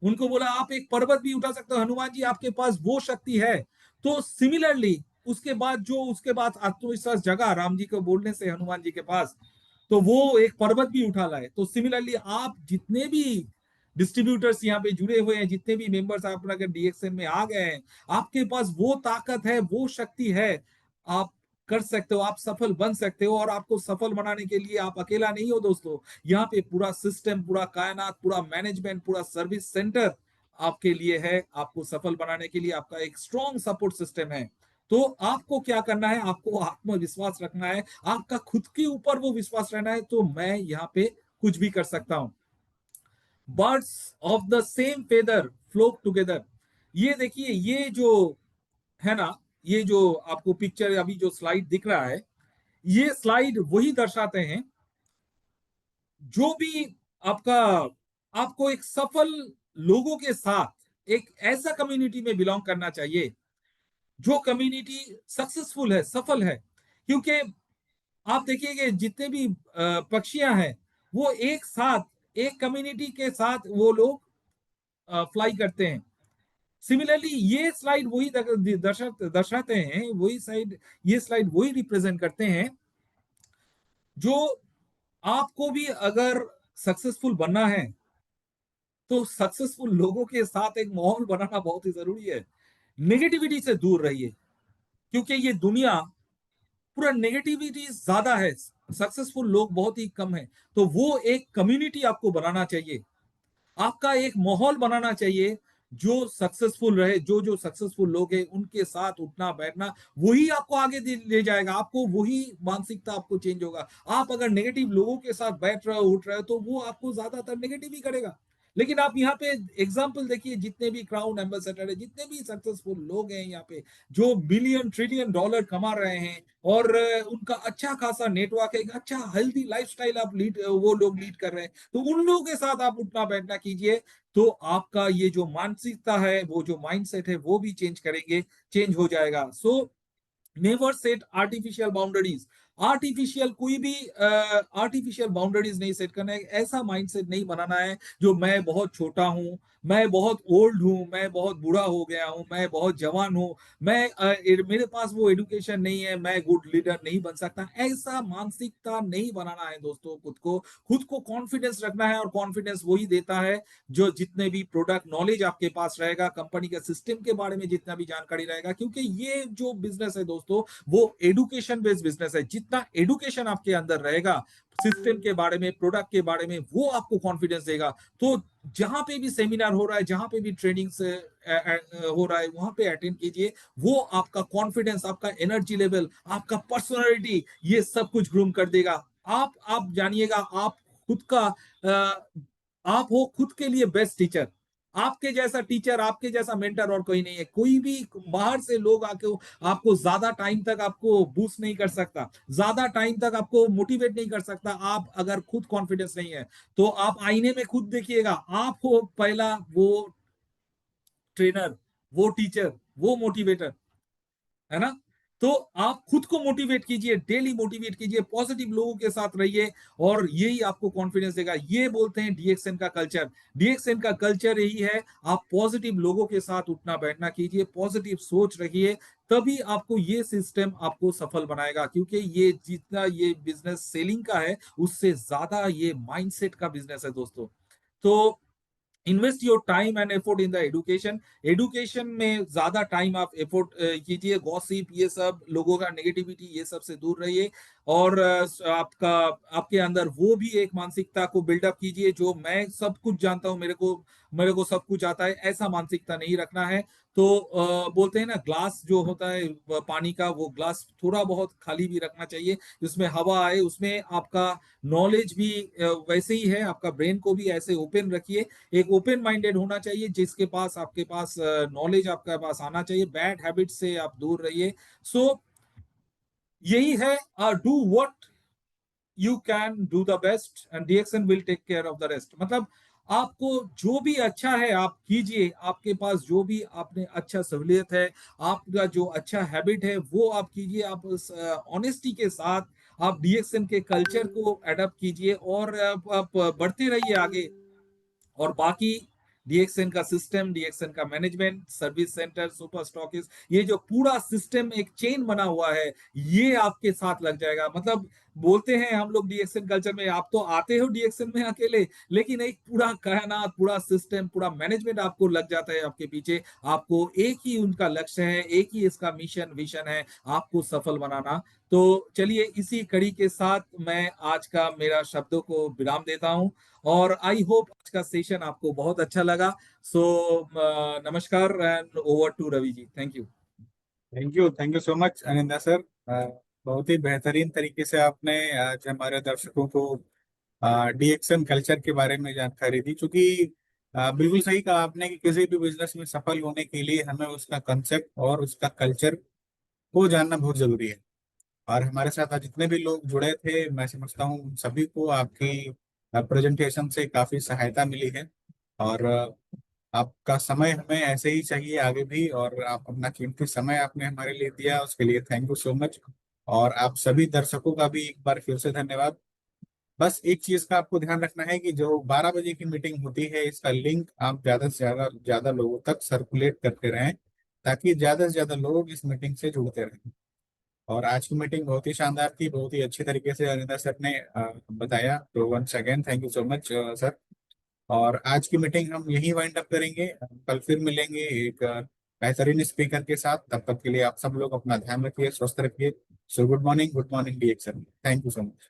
उनको बोला आप एक पर्वत भी उठा सकते हो हनुमान जी, आपके पास वो शक्ति है। तो सिमिलरली उसके बाद आत्मविश्वास जगा राम जी को बोलने से हनुमान जी के पास, तो वो एक पर्वत भी उठा लाए। तो सिमिलरली आप जितने भी डिस्ट्रीब्यूटर्स यहाँ पे जुड़े हुए हैं, जितने भी मेंबर्स आप अगर डीएक्सएन में आ गए हैं, आपके पास वो ताकत है, वो शक्ति है, आप कर सकते हो, आप सफल बन सकते हो। और आपको सफल बनाने के लिए आप अकेला नहीं हो दोस्तों, यहाँ पे पूरा सिस्टम, पूरा कायनात, पूरा मैनेजमेंट, पूरा सर्विस सेंटर आपके लिए है। आपको सफल बनाने के लिए आपका एक स्ट्रॉन्ग सपोर्ट सिस्टम है। तो आपको क्या करना है, आपको आत्मविश्वास रखना है, आपका खुद के ऊपर वो विश्वास रहना है, तो मैं यहाँ पे कुछ भी कर सकता हूं। Birds of the same feather flock together. ये देखिए, ये जो है ना, ये जो आपको पिक्चर अभी जो स्लाइड दिख रहा है, ये स्लाइड वही दर्शाते हैं जो भी आपका, आपको एक सफल लोगों के साथ एक ऐसा कम्युनिटी में बिलोंग करना चाहिए जो कम्युनिटी सक्सेसफुल है, सफल है। क्योंकि आप देखिए कि जितने भी पक्षियां हैं, वो एक साथ एक कम्युनिटी के साथ वो लोग फ्लाई करते हैं। सिमिलरली ये स्लाइड वही दर्शाते हैं, वही साइड, ये स्लाइड वही रिप्रेजेंट करते हैं जो आपको भी अगर सक्सेसफुल बनना है तो सक्सेसफुल लोगों के साथ एक माहौल बनाना बहुत ही जरूरी है। नेगेटिविटी से दूर रहिए, क्योंकि ये दुनिया पूरा नेगेटिविटी ज्यादा है, सक्सेसफुल लोग बहुत ही कम है। तो वो एक कम्युनिटी आपको बनाना चाहिए, आपका एक माहौल बनाना चाहिए जो सक्सेसफुल रहे। जो जो सक्सेसफुल लोग हैं उनके साथ उठना बैठना, वही आपको आगे ले जाएगा, आपको वही मानसिकता आपको चेंज होगा। आप अगर नेगेटिव लोगों के साथ बैठ रहे हो, उठ रहे हो, तो वो आपको ज्यादातर नेगेटिव ही करेगा। लेकिन आप यहाँ पे एग्जाम्पल देखिए, जितने भी क्राउन एम्बेसडर है, जितने भी सक्सेसफुल लोग हैं यहाँ पे, जो बिलियन ट्रिलियन डॉलर कमा रहे हैं, और उनका अच्छा खासा नेटवर्क है, एक अच्छा हेल्दी लाइफस्टाइल आप लीड, वो लोग लीड कर रहे हैं, तो उन लोगों के साथ आप उठना बैठना कीजिए। तो आपका ये जो मानसिकता है, वो जो माइंडसेट है, वो भी चेंज करेंगे, चेंज हो जाएगा। So never set artificial boundaries. Artificial कोई भी आर्टिफिशियल बाउंड्रीज नहीं सेट करना है, ऐसा माइंडसेट नहीं बनाना है जो मैं बहुत छोटा हूं, मैं बहुत ओल्ड हूं, मैं बहुत बूढ़ा हो गया हूं, मैं बहुत जवान हूं, मैं मेरे पास वो एडुकेशन नहीं है, मैं गुड लीडर नहीं बन सकता। ऐसा मानसिकता नहीं बनाना है दोस्तों। खुद को कॉन्फिडेंस रखना है, और कॉन्फिडेंस वही देता है जो जितने भी प्रोडक्ट नॉलेज आपके पास रहेगा, कंपनी के सिस्टम के बारे में जितना भी जानकारी रहेगा। क्योंकि ये जो बिजनेस है दोस्तों, वो एडुकेशन बेस्ड बिजनेस है। जितना एडुकेशन आपके अंदर रहेगा सिस्टम के बारे में, प्रोडक्ट के बारे में, वो आपको कॉन्फिडेंस देगा। तो जहां पे भी सेमिनार हो रहा है, जहां पे भी ट्रेनिंग से हो रहा है, वहां पे अटेंड कीजिए। वो आपका कॉन्फिडेंस, आपका एनर्जी लेवल, आपका पर्सनालिटी, ये सब कुछ ग्रूम कर देगा। आप जानिएगा, आप खुद का आप हो खुद के लिए बेस्ट टीचर। आपके जैसा टीचर, आपके जैसा मेंटर और कोई नहीं है। कोई भी बाहर से लोग आके आपको ज्यादा टाइम तक आपको बूस्ट नहीं कर सकता, ज्यादा टाइम तक आपको मोटिवेट नहीं कर सकता। आप अगर खुद कॉन्फिडेंस नहीं है, तो आप आईने में खुद देखिएगा, आप हो पहला वो ट्रेनर, वो टीचर, वो मोटिवेटर, है ना। तो आप खुद को मोटिवेट कीजिए, डेली मोटिवेट कीजिए, पॉजिटिव लोगों के साथ रहिए, और यही आपको कॉन्फिडेंस देगा। ये बोलते हैं डीएक्सएन का कल्चर। डीएक्सएन का कल्चर यही है, आप पॉजिटिव लोगों के साथ उठना बैठना कीजिए, पॉजिटिव सोच रखिए, तभी आपको ये सिस्टम आपको सफल बनाएगा। क्योंकि ये जितना ये बिजनेस सेलिंग का है, उससे ज्यादा ये माइंडसेट का बिजनेस है दोस्तों। तो invest your time and effort in the education. Education में ज्यादा टाइम आप एफोर्ट कीजिए। गॉसिप, ये सब लोगों का नेगेटिविटी, ये सब से दूर रहिए। और आपका आपके अंदर वो भी एक मानसिकता को बिल्डअप कीजिए जो मैं सब कुछ जानता हूँ, मेरे को सब कुछ आता है, ऐसा मानसिकता नहीं रखना है। तो बोलते हैं ना, ग्लास जो होता है पानी का, वो ग्लास थोड़ा बहुत खाली भी रखना चाहिए, जिसमें हवा आए। उसमें आपका नॉलेज भी वैसे ही है, आपका ब्रेन को भी ऐसे ओपन रखिए। एक ओपन माइंडेड होना चाहिए, जिसके पास आपके पास नॉलेज आपके पास आना चाहिए। बैड हैबिट से आप दूर रहिए। सो यही है, do what you can do the best and Dixon will take care of the rest. मतलब आपको जो भी अच्छा है आप कीजिए, आपके पास जो भी आपने अच्छा सहूलियत है, आपका जो अच्छा हैबिट है वो आप कीजिए, आप उस ऑनेस्टी के साथ आप डीएक्सन के कल्चर को अडॉप्ट कीजिए और आप बढ़ते रहिए आगे। और बाकी डीएक्सएन का सिस्टम, डीएक्सएन का management, service centre, super stockist, ये जो पूरा सिस्टम एक चेन बना हुआ है, ये आपके साथ लग जाएगा। मतलब बोलते हैं हम लोग डीएक्सएन कल्चर में, आप तो आते हो डीएक्सएन में अकेले, लेकिन एक पूरा कायनात, पूरा सिस्टम, पूरा मैनेजमेंट आपको लग जाता है आपके पीछे। आपको एक ही उनका लक्ष्य है, एक ही इसका मिशन विजन है, आपको सफल बनाना। तो चलिए इसी कड़ी के साथ मैं आज का मेरा शब्दों को विराम देता हूं, और आई होप आज का सेशन आपको बहुत अच्छा लगा। सो नमस्कार and over to Ravi ji, thank you. Thank you so much Aninda sir. बहुत ही बेहतरीन तरीके से आपने आज हमारे दर्शकों को डीएक्सन कल्चर के बारे में जानकारी दी। चूंकि बिल्कुल सही कहा आपने कि किसी भी बिजनेस में सफल होने के लिए हमें उसका कंसेप्ट और उसका कल्चर को जानना बहुत जरूरी है। और हमारे साथ आज जितने भी लोग जुड़े थे, मैं समझता हूँ उन सभी को आपकी प्रेजेंटेशन से काफी सहायता मिली है। और आपका समय हमें ऐसे ही चाहिए आगे भी, और आप अपना कीमती समय आपने हमारे लिए दिया, उसके लिए थैंक यू सो मच। और आप सभी दर्शकों का भी एक बार फिर से धन्यवाद। बस एक चीज का आपको ध्यान रखना है कि जो 12 बजे की मीटिंग होती है, इसका लिंक आप ज्यादा से ज्यादा लोगों तक सर्कुलेट करते रहें, ताकि ज्यादा से ज्यादा लोग इस मीटिंग से जुड़ते रहें। और आज की मीटिंग बहुत ही शानदार थी, बहुत ही अच्छी तरीके से अनिता सर ने बताया। तो once again thank you so much sir. और आज की मीटिंग हम यही वाइंड अप करेंगे। कल फिर मिलेंगे एक बेहतरीन स्पीकर के साथ। तब तक के लिए आप सब लोग अपना ध्यान रखिए, स्वस्थ रखिए। So good morning D action. Thank you so much.